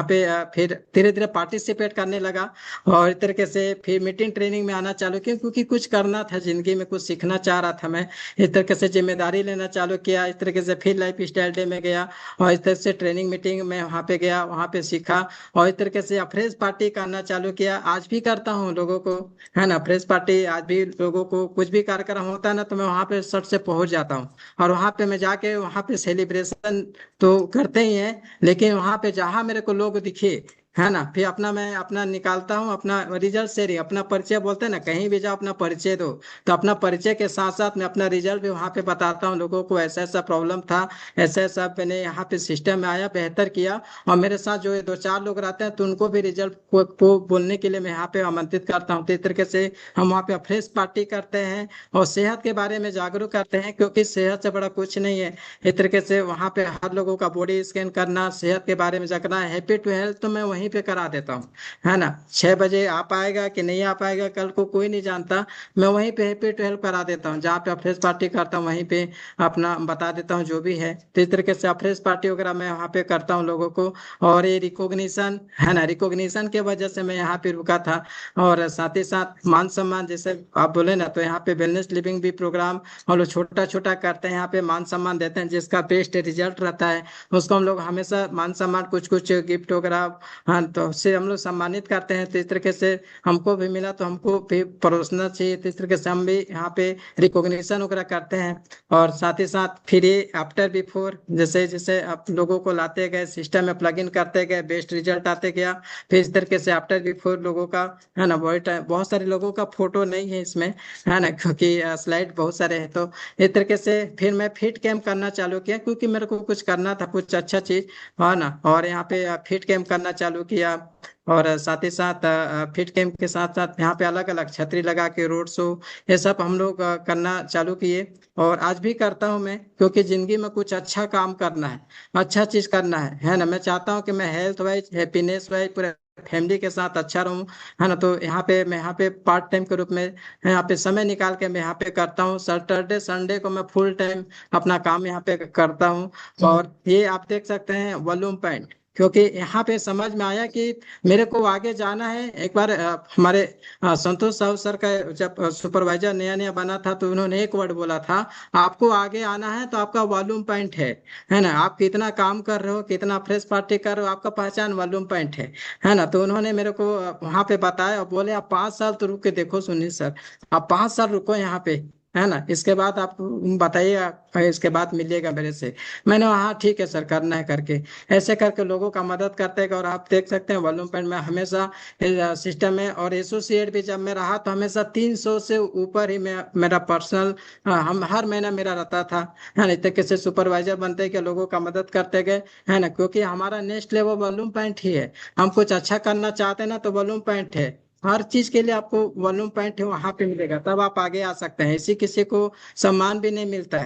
पे फिर धीरे धीरे पार्टिसिपेट करने लगा। और इस तरीके से फिर मीटिंग ट्रेनिंग में आना चालू किया, क्योंकि कुछ करना था जिंदगी में, कुछ सीखना चाह रहा था मैं। इस तरीके से जिम्मेदारी लेना चालू किया। इस तरीके से फिर लाइफ स्टाइल डे में गया, और इस तरह से ट्रेनिंग मीटिंग में वहाँ पे गया, वहाँ पे सीखा। और इस तरीके से फ्रेश पार्टी करना चालू किया, आज भी करता हूँ लोगों को, है ना। फ्रेश पार्टी आज भी लोगों को, कुछ भी कार्यक्रम होता है ना तो मैं वहाँ पे सट से पहुंच जाता हूँ। और वहाँ पे मैं जाके वहाँ पे सेलिब्रेशन तो करते ही हैं, लेकिन वहां पे जहां मेरे को लोग दिखे, है ना, फिर अपना मैं अपना निकालता हूँ, अपना रिजल्ट शेयरिंग, अपना परिचय बोलते हैं ना, कहीं भी जाओ अपना परिचय दो। तो अपना परिचय के साथ साथ मैं अपना रिजल्ट भी वहां पे बताता हूँ लोगों को, ऐसा ऐसा प्रॉब्लम था, ऐसा ऐसा मैंने यहाँ पे सिस्टम में आया, बेहतर किया। और मेरे साथ जो ये दो चार लोग रहते हैं तो उनको भी रिजल्ट को बोलने के लिए मैं यहाँ पे आमंत्रित करता हूँ। तो इस तरीके से हम वहाँ पे फ्रेश पार्टी करते हैं और सेहत के बारे में जागरूक करते हैं, क्योंकि सेहत से बड़ा कुछ नहीं है। इस तरीके से वहाँ पे हर लोगों का बॉडी स्कैन करना, सेहत के बारे में जानना, हैप्पी टू हेल्थ तो मैं वहीं वहीं पे करा देता हूँ, है ना। 6 बजे आ पाएगा कि नहीं आ पाएगा कल को कोई नहीं जानता। मैं वहीं पे हैप्पी टू हेल्प करा देता हूँ, जहाँ पे अफ्रेश पार्टी करता हूँ वहीं पे अपना बता देता हूँ जो भी है। तो इस तरीके से अफ्रेश पार्टी वगैरह मैं वहाँ पे करता हूँ लोगों को। और ये रिकॉग्निशन है ना, रिकॉग्निशन के वजह से मैं यहाँ पे रुका था। और साथ ही साथ मान सम्मान, जैसे आप बोले ना, तो यहाँ पे वेलनेस लिविंग भी प्रोग्राम हम लोग छोटा छोटा करते हैं, यहाँ पे मान सम्मान देते हैं, जिसका बेस्ट रिजल्ट रहता है उसको हम लोग हमेशा मान सम्मान कुछ कुछ गिफ्ट वगैरह, हाँ, तो उससे हम लोग सम्मानित करते हैं। तो इस तरीके से हमको भी मिला तो हमको भी परोसना चाहिए, तो इस तरीके से हम भी यहाँ पे रिकॉग्निशन वगैरह करते हैं। और साथ ही साथ फिर ये आफ्टर बिफोर, जैसे जैसे आप लोगों को लाते गए सिस्टम में प्लग इन करते गए बेस्ट रिजल्ट आते गया। फिर इस तरीके से आफ्टर बिफोर लोगों का, है ना, बहुत सारे लोगों का फोटो नहीं है इसमें, है ना, क्योंकि स्लाइड बहुत सारे हैं। तो इस तरीके से फिर मैं फिट कैम्प करना चालू किया, क्योंकि मेरे को कुछ करना था, कुछ अच्छा चीज, है ना। और यहाँ पे फिट कैम्प करना चालू किया। और साथ ही साथ फिट कैम्प के साथ साथ यहाँ पे अलग अलग छतरी लगा के रोड शो, ये सब हम लोग करना चालू किए। और आज भी करता हूँ मैं, क्योंकि जिंदगी में कुछ अच्छा काम करना है, अच्छा चीज करना है ना। मैं चाहता हूँ कि मैं हेल्थ वाइज, हैप्पीनेस वाइज पूरे फैमिली के साथ अच्छा रहूं, है ना। तो मैं यहाँ पे पार्ट टाइम के रूप में यहाँ पे समय निकाल के मैं यहाँ पे करता हूँ। सैटरडे संडे को मैं फुल टाइम अपना काम यहाँ पे करता हूँ। और ये आप देख सकते हैं वॉल्यूम पॉइंट, क्योंकि यहाँ पे समझ में आया कि मेरे को आगे जाना है। एक बार हमारे संतोष साहू सर का जब सुपरवाइजर नया नया बना था, तो उन्होंने एक वर्ड बोला था, आपको आगे आना है तो आपका वॉल्यूम पॉइंट है ना। आप कितना काम कर रहे हो, कितना फ्रेश पार्टी कर रहे हो, आपका पहचान वॉल्यूम पॉइंट है ना। तो उन्होंने मेरे को वहां पे बताया और बोले आप 5 साल तो रुक के देखो सुनील सर, आप 5 साल रुको यहाँ पे, है ना, इसके बाद आप बताइए, इसके बाद मिलिएगा मेरे से। मैंने हाँ ठीक है सर, करना है करके, ऐसे करके लोगों का मदद करते हैं। और आप देख सकते हैं वॉल्यूम पॉइंट में हमेशा सिस्टम में, और एसोसिएट भी जब मैं रहा तो हमेशा 300 से ऊपर ही मेरा पर्सनल हम हर महीना मेरा रहता था, है ना। इस तरीके से सुपरवाइजर बनते के लोगों का मदद करते गए, है ना, क्योंकि हमारा नेक्स्ट लेवल वॉल्यूम पॉइंट ही है। हम कुछ अच्छा करना चाहते हैं ना, तो वॉल्यूम पॉइंट है। हर चीज के लिए आपको वॉल्यूम पॉइंट है वहां पे मिलेगा, तब आप आगे आ सकते हैं। इसी किसी को सम्मान भी नहीं मिलता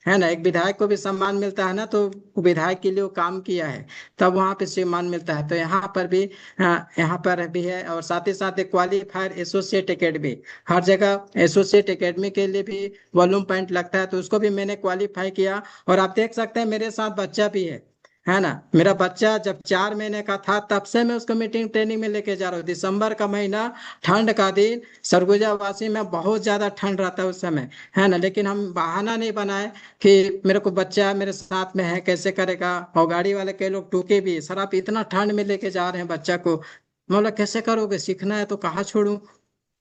है ना। एक विधायक को भी सम्मान मिलता है ना, तो वो विधायक के लिए वो काम किया है, तब वहां पे सम्मान मिलता है। तो यहाँ पर भी यहाँ पर भी है। और साथ ही साथ एक क्वालिफायर एसोसिएट एकेडमी, हर जगह एसोसिएट एकेडमी के लिए भी वॉल्यूम पॉइंट लगता है, तो उसको भी मैंने क्वालिफाई किया। और आप देख सकते हैं मेरे साथ बच्चा भी है ना। मेरा बच्चा जब 4 महीने का था तब से मैं उसको मीटिंग ट्रेनिंग में लेके जा रहा हूँ। दिसंबर का महीना, ठंड का दिन, सरगुजा वासी में बहुत ज्यादा ठंड रहता है उस समय, है ना। लेकिन हम बहाना नहीं बनाए कि मेरे को बच्चा मेरे साथ में है, कैसे करेगा। और गाड़ी वाले कई लोग टोके भी, सर आप इतना ठंड में लेके जा रहे हैं बच्चा को। मैं बोला कैसे करोगे, सीखना है तो कहाँ छोड़ूं।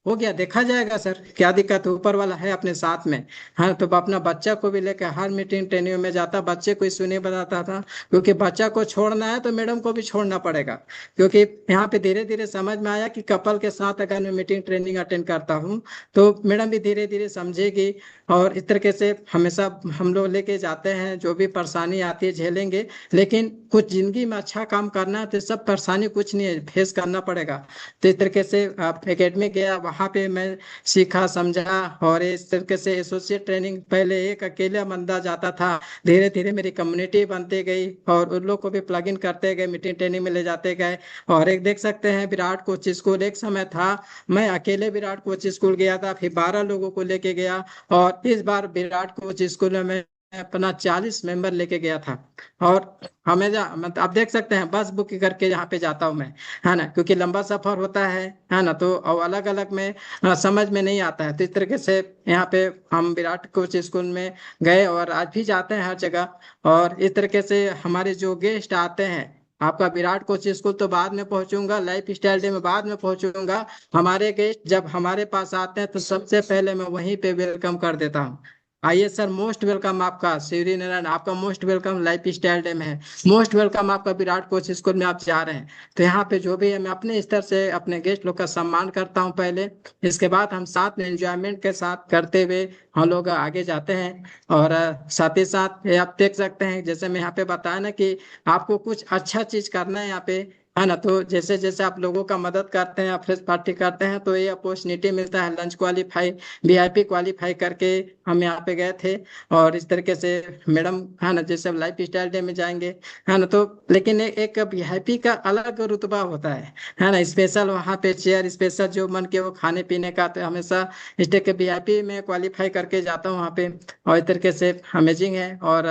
हो गया, देखा जाएगा सर, क्या दिक्कत है, ऊपर वाला है अपने साथ में। हाँ, तो अपना बच्चा को भी लेकर हर मीटिंग ट्रेनिंग में जाता, बच्चे को इश्यू नहीं बताता था, क्योंकि बच्चा को छोड़ना है तो मैडम को भी छोड़ना पड़ेगा। क्योंकि यहाँ पे धीरे धीरे समझ में आया कि कपल के साथ अगर मैं मीटिंग ट्रेनिंग अटेंड करता हूँ तो मैडम भी धीरे धीरे समझेगी। और इस तरीके से हमेशा हम लोग लेके जाते हैं, जो भी परेशानी आती है झेलेंगे, लेकिन कुछ जिंदगी में अच्छा काम करना है तो सब परेशानी कुछ नहीं है, फेस करना पड़ेगा। तो इस तरीके से एकेडमी गया, वहाँ पे मैं सीखा समझा। और इस तरीके से एसोसिएट ट्रेनिंग पहले एक अकेला बंदा जाता था, धीरे धीरे मेरी कम्युनिटी बनती गई और उन लोग को भी प्लग इन करते गए, मीटिंग ट्रेनिंग में ले जाते गए। और एक देख सकते हैं विराट कोच स्कूल, एक समय था मैं अकेले विराट कोच स्कूल गया था, फिर 12 लोगों को लेके गया। और इस बार विराट कोच स्कूल में मैं अपना 40 मेंबर लेके गया था। और हमेशा मतलब आप देख सकते हैं बस बुक करके यहाँ पे जाता हूँ मैं, है ना, क्योंकि लंबा सफर होता है ना। तो अलग अलग में समझ में नहीं आता है। तो इस तरीके से यहाँ पे हम विराट कोच स्कूल में गए और आज भी जाते हैं हर जगह। और इस तरीके से हमारे जो गेस्ट आते हैं, आपका विराट कोच स्कूल तो बाद में पहुंचूंगा, लाइफ स्टाइल डे में बाद में पहुंचूंगा। हमारे गेस्ट जब हमारे पास आते हैं तो सबसे पहले मैं वहीं पे वेलकम कर देता हूँ। आइए सर, मोस्ट वेलकम आपका शिवरी नारायण, आपका most welcome life style day में है, मोस्ट वेलकम आपका विराट कोच स्कूल में आप जा रहे हैं। तो यहाँ पे जो भी है मैं अपने स्तर से अपने गेस्ट लोग का सम्मान करता हूँ पहले, इसके बाद हम साथ में एंजॉयमेंट के साथ करते हुए हम लोग आगे जाते हैं। और साथ ही साथ ये आप देख सकते हैं, जैसे मैं यहाँ पे बताया ना कि आपको कुछ अच्छा चीज करना है यहाँ पे, है ना। तो जैसे जैसे आप लोगों का मदद करते हैं, फ्रेश पार्टी करते हैं, तो ये अपॉर्चुनिटी मिलता है लंच क्वालीफाई, वीआईपी क्वालीफाई करके हम यहाँ पे गए थे। और इस तरीके से मैडम, है ना, जैसे अब लाइफ स्टाइल डे में जाएंगे, है ना, तो लेकिन एक वीआईपी का अलग रुतबा होता है ना। स्पेशल वहाँ पे चेयर स्पेशल जो मन के वो खाने पीने का, तो हमेशा इस तरह के वीआईपी में क्वालीफाई करके जाता हूँ वहाँ पे। और इस तरीके से अमेजिंग है। और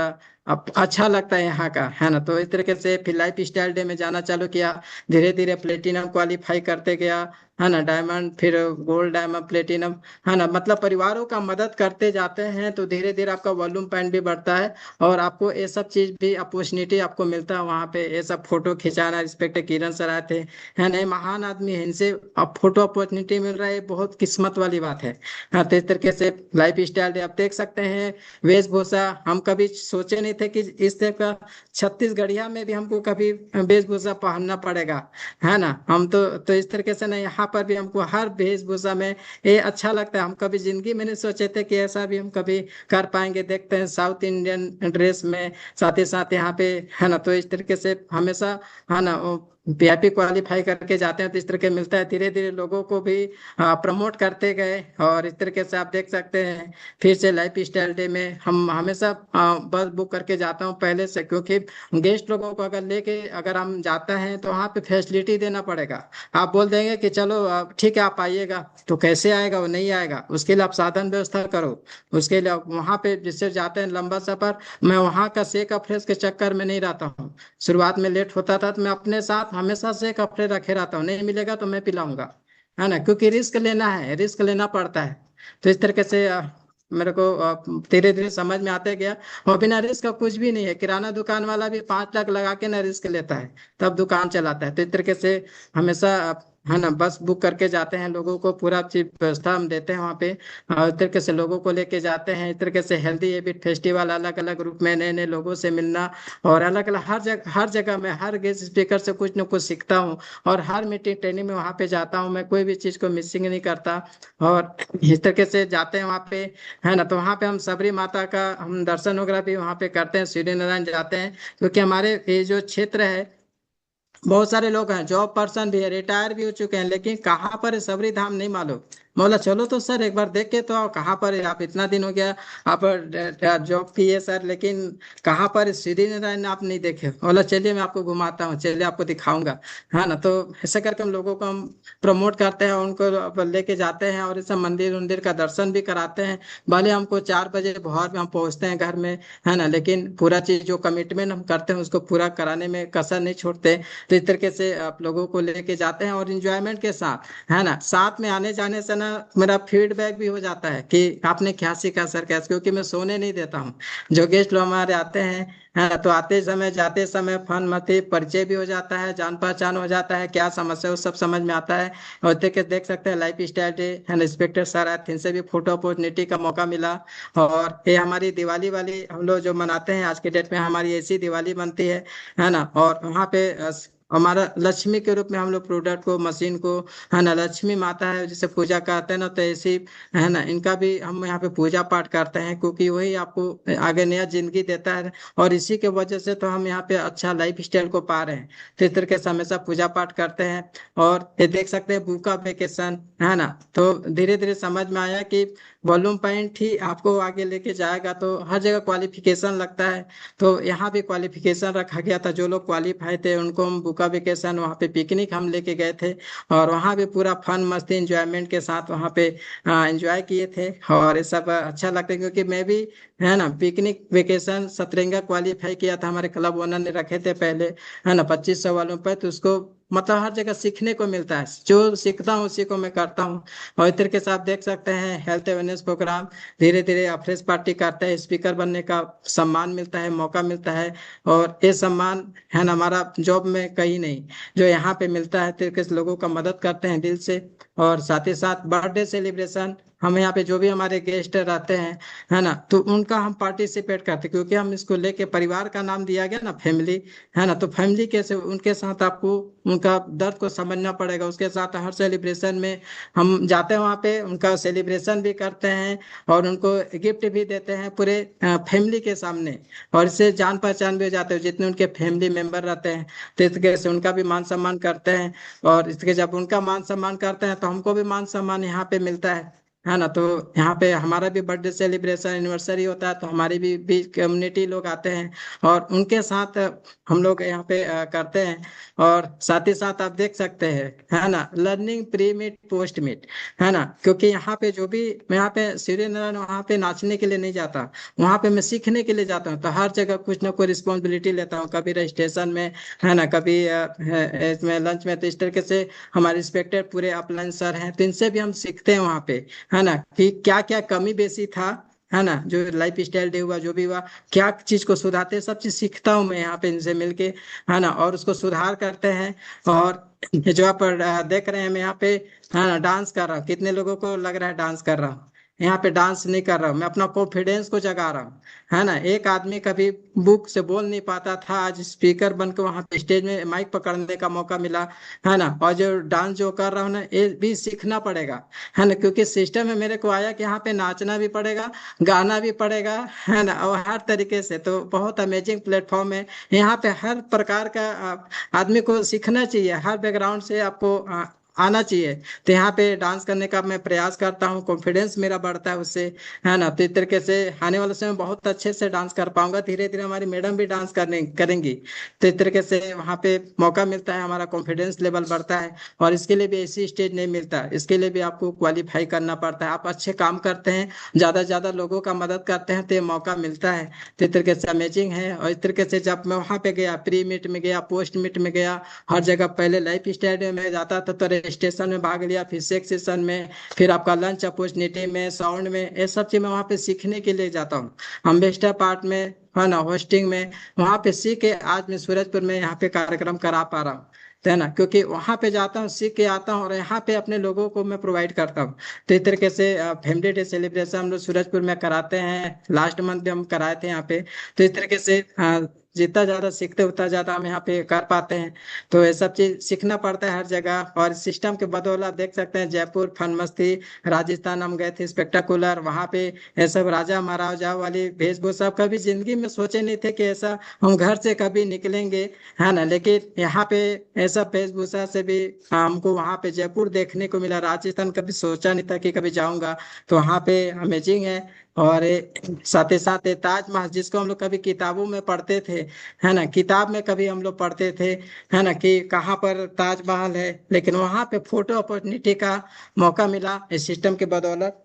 अब अच्छा लगता है यहाँ का, है ना। तो इस तरीके से फिर लाइफ स्टाइल डे में जाना चालू किया। धीरे धीरे प्लेटिनम क्वालिफाई करते गया, है ना, डायमंड, फिर गोल्ड, डायमंड, प्लेटिनम, है ना। मतलब परिवारों का मदद करते जाते हैं तो धीरे धीरे आपका वॉल्यूम पॉइंट भी बढ़ता है। और आपको ये सब चीज भी अपॉर्चुनिटी आपको मिलता है वहाँ पे। ये सब फोटो खिंचाना, रिस्पेक्ट किरण सर आए थे, है ना, ये महान आदमी है, इनसे अब फोटो अपॉर्चुनिटी मिल रहा है, ये बहुत किस्मत वाली बात है। हाँ, तो इस तरीके से लाइफ स्टाइल डे आप देख सकते हैं। वेशभूषा हम कभी सोचे नहीं थे कि इस तरह का छत्तीसगढ़िया में भी हमको कभी वेशभूषा पहनना पड़ेगा, है ना। हम तो इस तरीके से ना, यहाँ पर भी हमको हर वेशभूषा में ये अच्छा लगता है। हम कभी जिंदगी में नहीं सोचे थे कि ऐसा भी हम कभी कर पाएंगे। देखते हैं साउथ इंडियन ड्रेस में, साथ ही साथ यहाँ पे, है ना। तो इस तरीके से हमेशा, है ना, वीआईपी क्वालिफाई करके जाते हैं तो इस तरह के मिलता है। धीरे धीरे लोगों को भी प्रमोट करते गए। और इस तरीके से आप देख सकते हैं, फिर से लाइफ स्टाइल डे में हम हमेशा बस बुक करके जाता हूँ पहले से, क्योंकि गेस्ट लोगों को अगर लेके अगर हम जाते हैं तो वहाँ पे फैसिलिटी देना पड़ेगा। आप बोल देंगे कि चलो ठीक है आप आइएगा, तो कैसे आएगा, वो नहीं आएगा। उसके लिए आप साधन व्यवस्था करो। उसके लिए आप वहाँ पे जिससे जाते हैं लंबा सफर, मैं वहाँ का से कपड़े के चक्कर में नहीं रहता हूँ। शुरुआत में लेट होता था तो मैं अपने साथ हमेशा से कपड़े रखे रहता हूँ, नहीं मिलेगा तो मैं पिलाऊंगा, है ना, क्योंकि रिस्क लेना है, रिस्क लेना पड़ता है। तो इस तरीके से मेरे को धीरे धीरे समझ में आते गया। और बिना रिस्क का कुछ भी नहीं है। किराना दुकान वाला भी 5 लाख लगा के ना रिस्क लेता है, तब दुकान चलाता है। तो इस तरीके से हमेशा है ना, बस बुक करके जाते हैं, लोगों को पूरा चीज व्यवस्था हम देते हैं वहाँ पे। इस तरीके से लोगों को लेके जाते हैं। इस तरीके से हेल्दी हैबिट फेस्टिवल, अलग अलग रूप में नए नए लोगों से मिलना। और अलग अलग हर जगह में हर गेस्ट स्पीकर से कुछ न कुछ सीखता हूँ। और हर मीटिंग ट्रेनिंग में वहाँ पे जाता हूँ, मैं कोई भी चीज़ को मिसिंग नहीं करता। और इस तरीके से जाते हैं वहाँ पे, है ना। तो वहाँ पे हम सबरी माता का हम दर्शन वगैरह भी वहाँ पे करते हैं, सूर्य नारायण जाते हैं। क्योंकि हमारे ये जो क्षेत्र है, बहुत सारे लोग हैं, जॉब पर्सन भी है, रिटायर भी हो चुके हैं, लेकिन कहाँ पर है सबरी धाम नहीं मालूम। बोला चलो तो सर एक बार देख के तो आओ, कहाँ पर है आप, इतना दिन हो गया आप जॉब किए सर, लेकिन कहाँ पर है श्री नारायण आप नहीं देखे। बोला चलिए मैं आपको घुमाता हूँ, चलिए आपको दिखाऊंगा, है ना। तो ऐसे करके हम लोगों को हम प्रमोट करते हैं, उनको लेके जाते हैं और इस सब मंदिर उंदिर का दर्शन भी कराते हैं। भले हमको 4 बजे भोर में हम पहुंचते हैं घर में, है ना, लेकिन पूरा चीज जो कमिटमेंट हम करते हैं उसको पूरा कराने में कसर नहीं छोड़ते। तो इस तरीके से आप लोगों को लेके जाते हैं और इंजॉयमेंट के साथ, है ना। साथ में आने जाने से ना मेरा फीडबैक भी हो जाता है कि आपने क्या सीखा सर, कैसे, क्योंकि मैं सोने नहीं देता हूँ। जो गेस्ट लोग हमारे आते हैं, है, तो आते समय जाते समय फन मस्ती परिचय भी हो जाता है, जान पहचान हो जाता है, क्या समस्या है वो सब समझ में आता है। और देख सकते हैं लाइफ स्टाइल डे, है ना, इंस्पेक्टर सर आए थे, इनसे भी फोटो अपॉर्चुनिटी का मौका मिला। और ये हमारी दिवाली वाली हम लोग जो मनाते हैं आज के डेट में, हमारी ऐसी दिवाली बनती है ना। और वहाँ पे हमारा लक्ष्मी के रूप में हम लोग प्रोडक्ट को, मशीन को, है ना, लक्ष्मी माता है जिसे पूजा करते हैं ना, तो ऐसी, है ना, इनका भी हम यहाँ पे पूजा पाठ करते हैं, क्योंकि वही आपको आगे नया जिंदगी देता है। और इसी के वजह से तो हम यहाँ पे अच्छा लाइफ स्टाइल को पा रहे हैं। तो इस तरीके से हमेशा पूजा पाठ करते हैं। और ये देख सकते हैं बुका वेकेशन, है ना। तो धीरे धीरे समझ में आया कि वॉल्यूम पॉइंट ही आपको आगे लेके जाएगा। तो हर जगह क्वालिफिकेशन लगता है, तो यहाँ भी क्वालिफिकेशन रखा गया था। जो लोग क्वालिफाई थे उनको हम बुका वेकेशन, वहाँ पे पिकनिक हम लेके गए थे। और वहाँ भी पूरा फन मस्ती इंजॉयमेंट के साथ वहाँ पे एंजॉय किए थे। और ये सब अच्छा लगता है, क्योंकि मैं भी, है ना, पिकनिक वेकेशन सतरंगा क्वालिफाई किया था, हमारे क्लब ओनर ने रखे थे पहले, है ना, 2500 वालों पे। तो उसको मतलब हर जगह सीखने को मिलता है, जो सीखता हूँ उसी को मैं करता हूँ। और इस तरीके से आप देख सकते हैं हेल्थ अवेयरनेस प्रोग्राम, धीरे धीरे अफ्रेश पार्टी करते हैं, स्पीकर बनने का सम्मान मिलता है, मौका मिलता है। और ये सम्मान, है ना, हमारा जॉब में कहीं नहीं, जो यहाँ पे मिलता है। तरीके से लोगों का मदद करते हैं दिल से। और साथ ही साथ बर्थडे सेलिब्रेशन, हम यहाँ पे जो भी हमारे गेस्ट रहते हैं, है ना, तो उनका हम पार्टिसिपेट करते हैं, क्योंकि हम इसको लेके परिवार का नाम दिया गया ना, फैमिली, है ना, तो फैमिली कैसे उनके साथ आपको उनका दर्द को समझना पड़ेगा। उसके साथ हर सेलिब्रेशन में हम जाते हैं, वहाँ पे उनका सेलिब्रेशन भी करते हैं और उनको गिफ्ट भी देते हैं पूरे फैमिली के सामने। और इससे जान पहचान भी हो जाते हैं जितने उनके फैमिली मेंबर रहते हैं, तो इस तरीके से उनका भी मान सम्मान करते हैं। और इसके जब उनका मान सम्मान करते हैं तो हमको भी मान सम्मान यहाँ पे मिलता है ना। तो यहाँ पे हमारा भी बर्थडे सेलिब्रेशन एनिवर्सरी होता है, तो हमारी भी कम्युनिटी लोग आते हैं और उनके साथ हम लोग यहाँ पे करते हैं। और साथ ही साथ आप देख सकते हैं, है ना, learning pre meet post meet, है ना, क्योंकि यहाँ पे जो भी मैं यहाँ पे सूर्य नारायण वहाँ पे नाचने के लिए नहीं जाता, वहाँ पे मैं सीखने के लिए जाता हूँ। तो हर जगह कुछ ना कोई रिस्पॉन्सिबिलिटी लेता हूँ, कभी रजिस्ट्रेशन में, है ना, कभी इसमें लंच में। तो इस तरीके से हमारे रिस्पेक्टेड पूरे अपलाइन सर हैं, तो इनसे भी हम सीखते हैं वहाँ पे, है ना, कि क्या क्या कमी बेसी था, है ना, जो लाइफ स्टाइल डे हुआ जो भी हुआ, क्या चीज को सुधारते हैं, सब चीज सीखता हूँ मैं यहाँ पे इनसे मिलके, है ना, और उसको सुधार करते हैं। और ये जो आप देख रहे हैं मैं यहाँ पे, है ना, डांस कर रहा हूँ, कितने लोगों को लग रहा है डांस कर रहा हूँ? यहाँ पे डांस नहीं कर रहा हूँ, मैं अपना कॉन्फिडेंस को जगा रहा हूँ, है ना। एक आदमी कभी बुक से बोल नहीं पाता था, आज स्पीकर बन के वहां पे स्टेज में माइक पकड़ने का मौका मिला, है ना। और जो डांस जो कर रहा हूँ ना, ये भी सीखना पड़ेगा, है ना, क्योंकि सिस्टम में मेरे को आया कि यहाँ पे नाचना भी पड़ेगा, गाना भी पड़ेगा, है ना, और हर तरीके से। तो बहुत अमेजिंग प्लेटफॉर्म है यहाँ पे, हर प्रकार का आदमी को सीखना चाहिए, हर बैकग्राउंड से आपको आना चाहिए। तो यहाँ पे डांस करने का मैं प्रयास करता हूँ, कॉन्फिडेंस मेरा बढ़ता है उससे, है ना। तो इस तरीके से आने वाले समय में बहुत अच्छे से डांस कर पाऊंगा, धीरे धीरे हमारी मैडम भी डांस करने करेंगी। तो इस तरीके से वहाँ पे मौका मिलता है, हमारा कॉन्फिडेंस लेवल बढ़ता है। और इसके लिए भी ऐसी स्टेज नहीं मिलता, इसके लिए भी आपको क्वालिफाई करना पड़ता है। आप अच्छे काम करते हैं, ज्यादा से ज्यादा लोगों का मदद करते हैं, तो ये मौका मिलता है। तो इस तरीके से अमेजिंग है। और इस तरीके से जब मैं वहाँ पे गया, प्री मीट में गया, पोस्ट मीट में गया, हर जगह पहले लाइफ स्टाइल में जाता था, तो रजिस्ट्रेशन में भाग लिया, फिर सेक्शन में, फिर आपका लंच अपॉर्चुनिटी में, साउंड में, ये सब चीज मैं वहाँ पे सीखने के लिए जाता हूँ। अम्बेस्टर पार्ट में, है ना, होस्टिंग में, वहाँ पे सीख के आज मैं सूरजपुर में यहाँ पे कार्यक्रम करा पा रहा हूँ, तो है ना, क्योंकि वहां पे जाता हूँ, सीख के आता हूँ और यहाँ पे अपने लोगों को मैं प्रोवाइड करता हूँ। तो इस तरीके से फैमिली डे सेलिब्रेशन हम लोग सूरजपुर में कराते हैं, लास्ट मंथ भी हम कराए थे यहाँ पे। तो इस तरीके से जितना ज्यादा सीखते उतना ज्यादा हम यहाँ पे कर पाते हैं। तो ये सब चीज सीखना पड़ता है हर जगह। और सिस्टम के बदौलत देख सकते हैं, जयपुर फन मस्ती, राजस्थान हम गए थे स्पेक्टाकुलर, वहां पे ये सब राजा महाराजा वाली वेशभूषा कभी जिंदगी में सोचे नहीं थे कि ऐसा हम घर से कभी निकलेंगे, है ना। लेकिन यहाँ पे ऐसा वेशभूषा से भी हमको वहाँ पे जयपुर देखने को मिला। राजस्थान कभी सोचा नहीं था कि कभी जाऊंगा, तो वहाँ पे अमेजिंग है। और साथ ही साथ ये ताजमहल, जिसको हम लोग कभी किताबों में पढ़ते थे, है ना, किताब में कभी हम लोग पढ़ते थे, है ना, कि कहाँ पर ताजमहल है, लेकिन वहाँ पे फोटो अपॉर्चुनिटी का मौका मिला इस सिस्टम के बदौलत।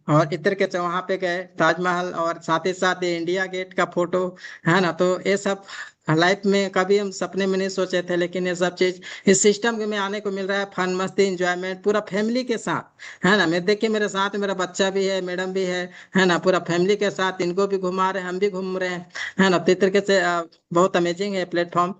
और इस तरीके से वहां पे गए ताजमहल, और साथ ही साथ ये इंडिया गेट का फोटो, है ना। तो ये सब लाइफ में कभी हम सपने में नहीं सोचे थे, लेकिन ये सब चीज इस सिस्टम में आने को मिल रहा है। फन मस्ती इंजॉयमेंट पूरा फैमिली के साथ, है ना। मैं देखिए मेरे साथ मेरा बच्चा भी है, मैडम भी है ना, पूरा फैमिली के साथ इनको भी घुमा रहे हैं, हम भी घूम रहे हैं, है ना। तो इस तरीके से बहुत अमेजिंग है प्लेटफॉर्म,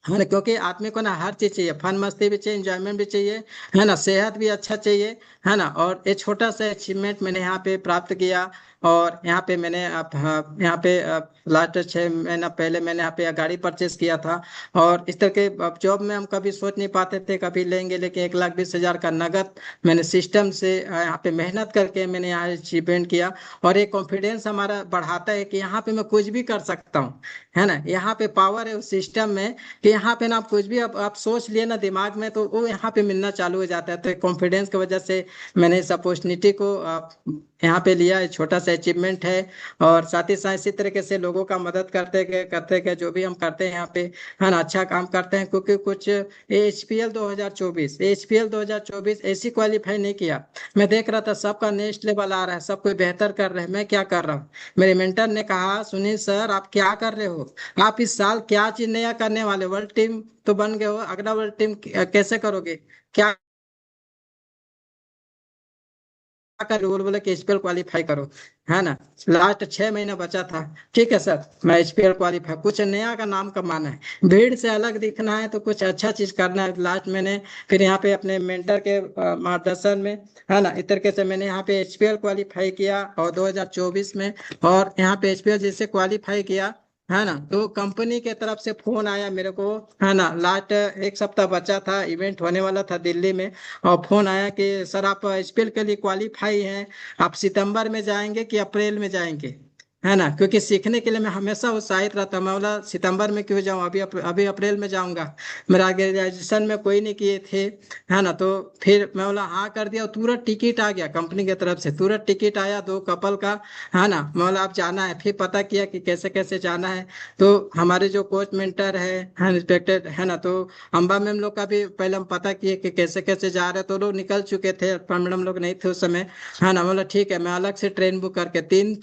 है ना, क्योंकि आदमी को ना हर चीज चाहिए, फन मस्ती भी चाहिए, इंजॉयमेंट भी चाहिए, है ना, सेहत भी अच्छा चाहिए, है ना। और ये छोटा सा अचीवमेंट मैंने यहाँ पे प्राप्त किया। और यहाँ पे मैंने हाँ, यहाँ पे लास्ट 6 महीना पहले मैंने यहाँ पे गाड़ी परचेस किया था। और इस तरह के जॉब में हम कभी सोच नहीं पाते थे कभी लेंगे, लेकिन 1,20,000 का नगद मैंने सिस्टम से यहाँ पे मेहनत करके मैंने यहाँ अचीवमेंट किया। और एक कॉन्फिडेंस हमारा बढ़ाता है कि यहाँ पे मैं कुछ भी कर सकता हूँ, है ना। यहाँ पे पावर है उस सिस्टम में कि यहाँ पे ना आप कुछ भी आप सोच लिए ना दिमाग में, तो वो यहाँ पे मिलना चालू हो जाता है। तो कॉन्फिडेंस की वजह से मैंने इस अपॉर्चुनिटी को यहाँ पे लिया, एक छोटा सा अचीवमेंट है। और साथ ही साथ इसी तरीके से लोगों का मदद करते गए जो भी हम करते हैं यहाँ पे, है ना, अच्छा काम करते हैं। क्योंकि कुछ एचपीएल 2024 ऐसी क्वालिफाई नहीं किया, मैं देख रहा था सबका नेक्स्ट लेवल आ रहा है, सब कोई बेहतर कर रहे हैं, मैं क्या कर रहा हूँ। मेरे मेंटर ने कहा, सुनील सर आप क्या कर रहे हो, आप इस साल क्या चीज नया करने वाले, वर्ल्ड टीम तो बन गए हो, अगला वर्ल्ड टीम कैसे करोगे, क्या कर बोले कि एचपीएल क्वालिफाई करो, है ना। लास्ट 6 महीना बचा था। ठीक है सर, मैं एचपीएल क्वालिफाई, कुछ नया का नाम कमाना है, भीड़ से अलग दिखना है, तो कुछ अच्छा चीज करना है। लास्ट मैंने फिर यहाँ पे अपने मेंटर के मार्गदर्शन में, है ना, इस तरीके से मैंने यहाँ पे एचपीएल क्वालिफाई किया और 2024 में, और यहाँ पे एचपीएल जैसे क्वालिफाई किया, है ना। तो कंपनी के तरफ से फोन आया मेरे को, है ना, लास्ट एक सप्ताह बचा था, इवेंट होने वाला था दिल्ली में, और फोन आया कि सर आप एचपीएल के लिए क्वालिफाई हैं, आप सितंबर में जाएंगे कि अप्रैल में जाएंगे, है ना। क्योंकि सीखने के लिए मैं हमेशा उत्साहित रहता, मैं बोला सितंबर में क्यों जाऊं, अभी अप्रैल में जाऊंगा। मेरा ग्रेजुएशन में कोई नहीं किए थे, है ना। तो फिर मैं बोला हाँ कर दिया, और तुरंत टिकट आ गया कंपनी की तरफ से, तुरंत टिकट आया 2 कपल का, है ना। मैं बोला आप जाना है, फिर पता किया कि कैसे कैसे जाना है। तो हमारे जो कोच मेंटर है रिस्पेक्टेड, है ना, तो अम्बा मैम लोग का भी पहले हम पता किए कि कैसे कैसे जा रहे, तो लोग निकल चुके थे पर मैडम लोग नहीं थे उस समय, है ना। बोला ठीक है, मैं अलग से ट्रेन बुक करके 3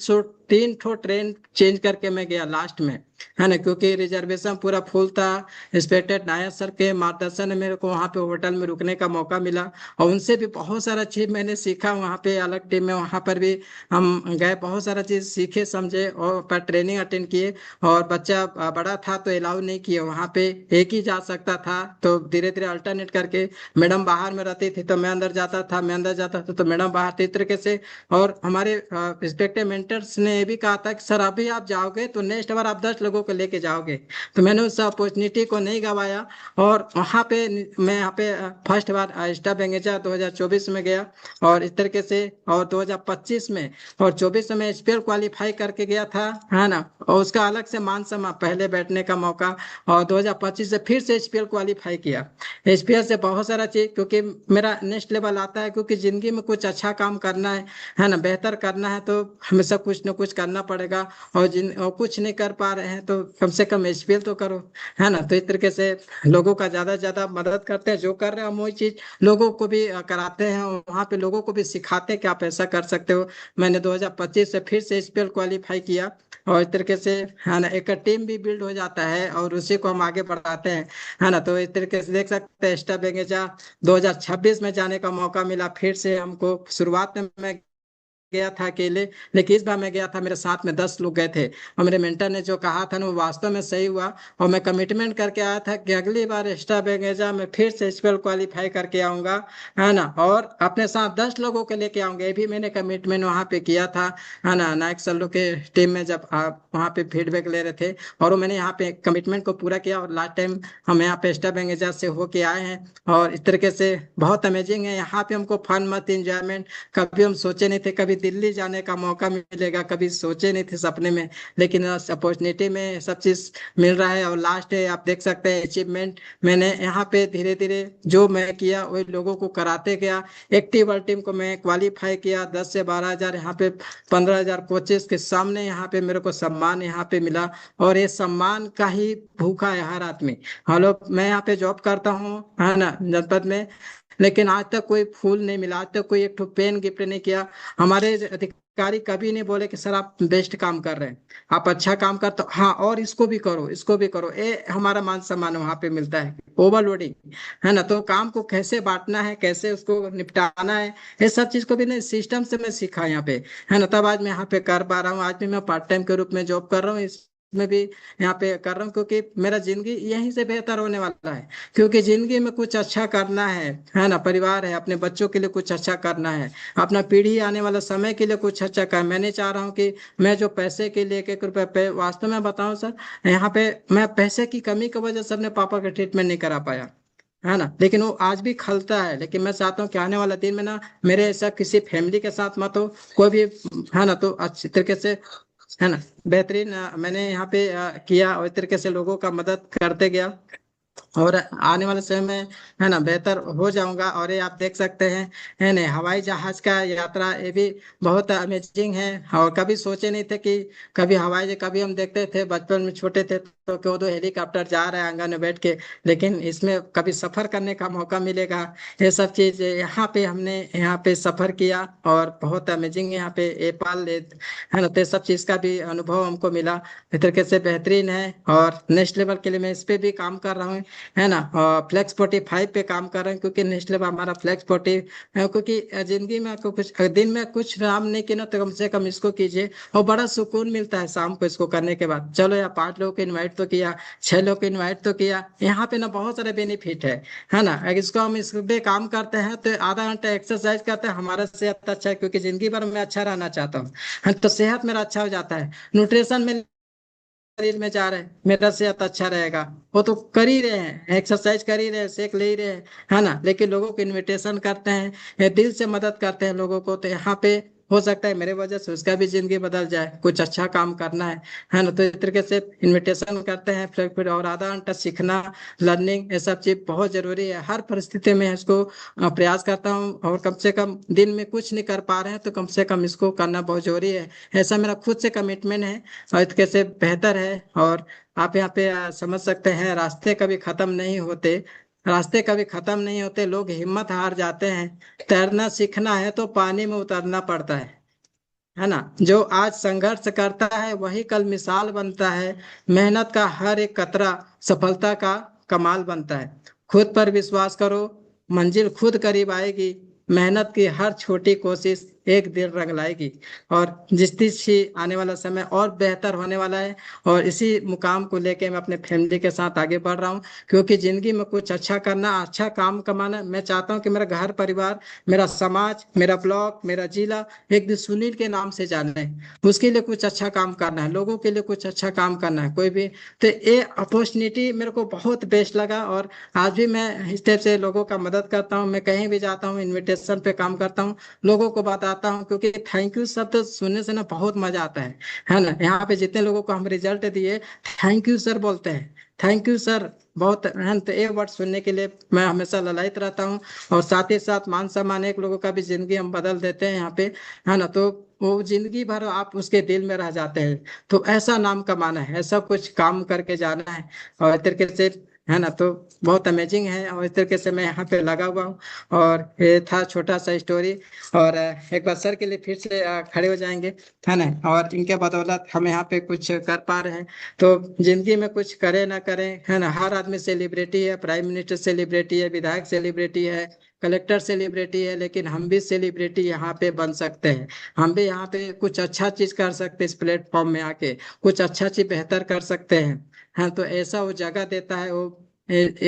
ठो ट्रेन चेंज करके मैं गया लास्ट में, है ना, क्योंकि रिजर्वेशन पूरा फुल था। रिस्पेक्टेड नायक सर के मार्गदर्शन में मेरे को वहाँ पे होटल में रुकने का मौका मिला, और उनसे भी बहुत सारा चीज मैंने सीखा वहाँ पे, अलग टीम में वहाँ पर भी हम गए, बहुत सारा चीज सीखे समझे, और पर ट्रेनिंग अटेंड किए। और बच्चा बड़ा था तो अलाउ नहीं किए वहाँ पे, एक ही जा सकता था, तो धीरे धीरे अल्टरनेट करके, मैडम बाहर में रहती थी तो मैं अंदर जाता था, मैं अंदर जाता था तो मैडम बाहर थी, इस तरीके से। और हमारे रिस्पेक्टिव मेंटर्स ने ये भी कहा था कि सर अभी आप जाओगे तो नेक्स्ट बार आप 10 लोगों को लेके जाओगे, तो मैंने उस अपॉर्चुनिटी को नहीं गवाया। और वहाँ पे मैं यहाँ पे फर्स्ट बार स्टाफ बेंगेजा 2024 में गया, और इस तरीके से, और 2025 में और 24 में एचपीएल क्वालिफाई करके गया था, है ना। और उसका अलग से मान सम्मान, पहले बैठने का मौका, और 2025 से फिर से एचपीएल क्वालिफाई किया। एचपीएल से बहुत सारा चीज, क्योंकि मेरा नेक्स्ट लेवल आता है, क्योंकि जिंदगी में कुछ अच्छा काम करना है ना, बेहतर करना है, तो हमेशा कुछ ना कुछ करना पड़ेगा। और कुछ नहीं कर पा रहे हैं तो कम से कम एचपीएल तो करो, है ना। तो इस तरीके से लोगों का ज्यादा से ज्यादा मदद करते हैं, जो कर रहे हैं हम वही चीज लोगों को भी कराते हैं, और वहाँ पे लोगों को भी सिखाते हैं कि आप ऐसा कर सकते हो। मैंने 2025 से फिर से एचपीएल क्वालिफाई किया, और इस तरीके से, है ना, एक टीम भी बिल्ड हो जाता है, और उसी को हम आगे बढ़ाते हैं, है ना। तो इस तरीके से देख सकते हैं स्टाफ बेंगेजा 2026 में जाने का मौका मिला फिर से हमको। शुरुआत में मैं गया था अकेले, लेकिन इस बार मैं गया था मेरे साथ में 10 लोग गए थे, और मेरे मेंटर ने जो कहा था ना वो वास्तव में सही हुआ। और मैं कमिटमेंट करके आया था कि अगली बार एक्स्ट्रा बेंगेजा में फिर से स्पेल क्वालिफाई करके आऊंगा, है ना, और अपने साथ 10 लोगों को लेके आऊंगा, ये भी मैंने कमिटमेंट वहाँ पे किया था, है ना। नायक सर लोग के टीम में जब आप वहाँ पे फीडबैक ले रहे थे, और वो मैंने यहाँ पे कमिटमेंट को पूरा किया, और लास्ट टाइम हम यहाँ पे एक्स्ट्रा बेंगेजा से होके आए हैं। और इस तरीके से बहुत अमेजिंग है यहाँ पे, हमको फन मत इंजॉयमेंट, कभी हम सोचे नहीं थे कभी दिल्ली जाने का मौका मिलेगा, कभी सोचे नहीं थे सपने में, लेकिन अपॉर्चुनिटी में सब चीज मिल रहा है। और लास्ट है, आप देख सकते हैं अचीवमेंट, मैंने यहाँ पे धीरे धीरे जो मैं किया वही लोगों को कराते गया। एक्टिव वर्ल्ड टीम को मैं क्वालिफाई किया, 10 से 12 हजार, यहाँ पे 15 हजार कोचेस के सामने यहाँ पे मेरे को सम्मान यहाँ पे मिला। और ये सम्मान का ही भूखा है हर आदमी। हेलो, मैं यहाँ पे जॉब करता हूँ, है ना, जनपद में, लेकिन आज तक कोई फूल नहीं मिला, आज तक कोई एक ठो पेन गिफ्ट नहीं किया। हमारे अधिकारी कभी नहीं बोले कि सर आप बेस्ट काम कर रहे हैं, आप अच्छा काम करते हो, हाँ और इसको भी करो, इसको भी करो, ये हमारा मान सम्मान वहां पे मिलता है। ओवरलोडिंग, है ना, तो काम को कैसे बांटना है, कैसे उसको निपटाना है, ये सब चीज को भी नहीं सिस्टम से मैं सीखा यहाँ पे, है ना। तब आज मैं यहाँ पे कर पा रहा हूँ, आज भी मैं पार्ट टाइम के रूप में जॉब कर रहा हूँ, इसमें भी यहाँ पे कर रहा हूँ, क्योंकि मेरा जिंदगी यहीं से बेहतर होने वाला है। क्योंकि जिंदगी में कुछ अच्छा करना है ना, परिवार है, अपने बच्चों के लिए कुछ अच्छा करना है, अपना पीढ़ी आने वाला समय के लिए कुछ अच्छा करना। मैं नहीं चाह रहा हूँ कि मैं जो पैसे के लिए 1 1 रुपए वास्तव में बताऊं सर, यहाँ पे मैं पैसे की कमी की वजह से अपने पापा का ट्रीटमेंट नहीं करा पाया, है ना, लेकिन वो आज भी खलता है। लेकिन मैं चाहता हूँ कि आने वाला दिन में ना मेरे ऐसा किसी फैमिली के साथ मत हो, कोई भी, है ना, तो अच्छी तरीके से, है ना, बेहतरीन मैंने यहाँ पे किया, और इस तरीके से लोगों का मदद करते गया, और आने वाले समय में, है ना, बेहतर हो जाऊंगा। और ये आप देख सकते हैं, है ना, हवाई जहाज का यात्रा ये भी बहुत अमेजिंग है। और कभी सोचे नहीं थे कि कभी कभी हम देखते थे बचपन में छोटे थे तो क्यों दो हेलीकॉप्टर जा रहा है आंगन में बैठ के, लेकिन इसमें कभी सफर करने का मौका मिलेगा। ये सब चीज यहाँ पे हमने यहाँ पे सफर किया, और बहुत अमेजिंग यहाँ पे नेपाल, है ना, तो ये सब चीज का भी अनुभव हमको मिला। इस तरीके से बेहतरीन है, और नेक्स्ट लेवल के लिए मैं इस पे भी काम कर रहा हूँ। है ना। और फ्लेक्स 45 पे काम कर रहे हैं, क्योंकि नेक्स्ट लेवल हमारा फ्लेक्स 40 है, क्योंकि जिंदगी में आपको कुछ दिन में कुछ काम नहीं किया ना, तो कम से कम इसको कीजिए, और बड़ा सुकून मिलता है शाम को इसको करने के बाद। चलो यार 5 लोगों को इनवाइट तो किया, 6 लोग को इनवाइट तो किया, यहाँ पे ना बहुत सारे बेनिफिट है ना। अगर इसको हम इस पे काम करते हैं तो आधा घंटा एक्सरसाइज करते हैं, हमारा सेहत अच्छा है, क्योंकि जिंदगी भर मैं अच्छा रहना चाहता हूँ, हाँ, तो सेहत मेरा अच्छा हो जाता है। न्यूट्रिशन में शरीर में जा रहे हैं, मेरा सेहत अच्छा रहेगा। वो तो कर ही रहे हैं, एक्सरसाइज कर ही रहे हैं, सेक ले ही रहे हैं, है ना। लेकिन लोगों को इनविटेशन करते हैं, ये दिल से मदद करते हैं लोगों को, तो यहाँ पे हो सकता है मेरे वजह से उसका भी जिंदगी बदल जाए, कुछ अच्छा काम करना है ना। तो इस तरीके से इनविटेशन करते हैं, फिर और आधा घंटा सीखना, लर्निंग, ये सब चीज बहुत जरूरी है हर परिस्थिति में। इसको प्रयास करता हूँ, और कम से कम दिन में कुछ नहीं कर पा रहे हैं तो कम से कम इसको करना बहुत जरूरी है। ऐसा मेरा खुद से कमिटमेंट है, और इसके से बेहतर है। और आप यहाँ पे समझ सकते हैं, रास्ते कभी खत्म नहीं होते, रास्ते कभी खत्म नहीं होते, लोग हिम्मत हार जाते हैं। तैरना सीखना है तो पानी में उतरना पड़ता है ना। जो आज संघर्ष करता है वही कल मिसाल बनता है। मेहनत का हर एक कतरा सफलता का कमाल बनता है। खुद पर विश्वास करो, मंजिल खुद करीब आएगी। मेहनत की हर छोटी कोशिश एक दिन रंग लाएगी। और जिस ही आने वाला समय और बेहतर होने वाला है, और इसी मुकाम को लेके मैं अपने फैमिली के साथ आगे बढ़ रहा हूँ, क्योंकि जिंदगी में कुछ अच्छा करना, अच्छा काम कमाना, मैं चाहता हूँ कि मेरा घर परिवार, मेरा समाज, मेरा ब्लॉक, मेरा जिला एक दिन सुनील के नाम से जाने। उसके लिए कुछ अच्छा काम करना है, लोगों के लिए कुछ अच्छा काम करना है, कोई भी। तो ये अपॉर्चुनिटी मेरे को बहुत बेस्ट लगा, और आज भी मैं इस टाइप से लोगों का मदद करता हूँ। मैं कहीं भी जाता हूँ, इनविटेशन पे काम करता हूँ, लोगों को बताता हूँ, क्योंकि थैंक यू शब्द सुनने से ना बहुत मजा आता है ना। यहाँ पे जितने लोगों को हम रिजल्ट दिए, थैंक यू सर बोलते हैं, थैंक यू सर बहुत है। तो ये वर्ड सुनने के लिए मैं हमेशा ललायत रहता हूँ। और साथ ही साथ मान सम्मान, एक लोगों का भी जिंदगी हम बदल देते हैं यहाँ पे, है ना। तो वो जिंदगी भर आप उसके दिल में रह जाते हैं। तो ऐसा नाम कमाना है, ऐसा कुछ काम करके जाना है, और इस तरीके से, है ना। तो बहुत अमेजिंग है, और इस तरीके से मैं यहाँ पे लगा हुआ हूँ। और ये था छोटा सा स्टोरी। और एक बार सर के लिए फिर से खड़े हो जाएंगे, है ना। और इनके बदौलत हम यहाँ पे कुछ कर पा रहे हैं। तो जिंदगी में कुछ करे ना करें, है ना, हर आदमी सेलिब्रिटी है, प्राइम मिनिस्टर सेलिब्रिटी है, विधायक सेलिब्रिटी है, कलेक्टर सेलिब्रिटी है, लेकिन हम भी सेलिब्रिटी यहाँ पे बन सकते हैं। हम भी यहाँ पे कुछ अच्छा चीज कर सकते हैं, इस प्लेटफॉर्म में आके कुछ अच्छा चीज बेहतर कर सकते हैं। हाँ, तो ऐसा वो जगह देता है वो।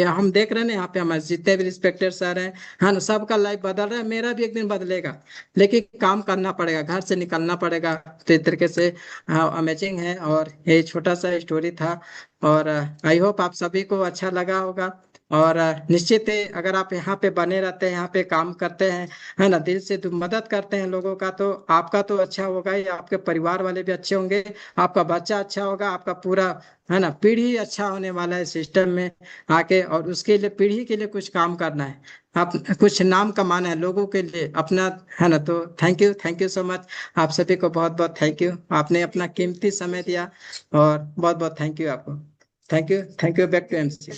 हम देख रहे हैं ना, यहाँ पे हमारे जितने भी रिस्पेक्टेड सर हैं, हाँ ना, सबका लाइफ बदल रहा है, मेरा भी एक दिन बदलेगा। लेकिन काम करना पड़ेगा, घर से निकलना पड़ेगा। तो इस तरीके से अमेजिंग है, और ये छोटा सा स्टोरी था। और आई होप आप सभी को अच्छा लगा होगा। और निश्चित है, अगर आप यहाँ पे बने रहते हैं, यहाँ पे काम करते हैं, है ना, दिल से मदद करते हैं लोगों का, तो आपका तो अच्छा होगा ही, आपके परिवार वाले भी अच्छे होंगे, आपका बच्चा अच्छा होगा, आपका पूरा, है ना, पीढ़ी अच्छा होने वाला है सिस्टम में आके। और उसके लिए, पीढ़ी के लिए कुछ काम करना है, आप कुछ नाम कमाना है लोगों के लिए अपना, है ना। तो थैंक यू सो मच। आप सभी को बहुत बहुत थैंक यू, आपने अपना कीमती समय दिया, और बहुत बहुत थैंक यू आपको। Thank you back to MC.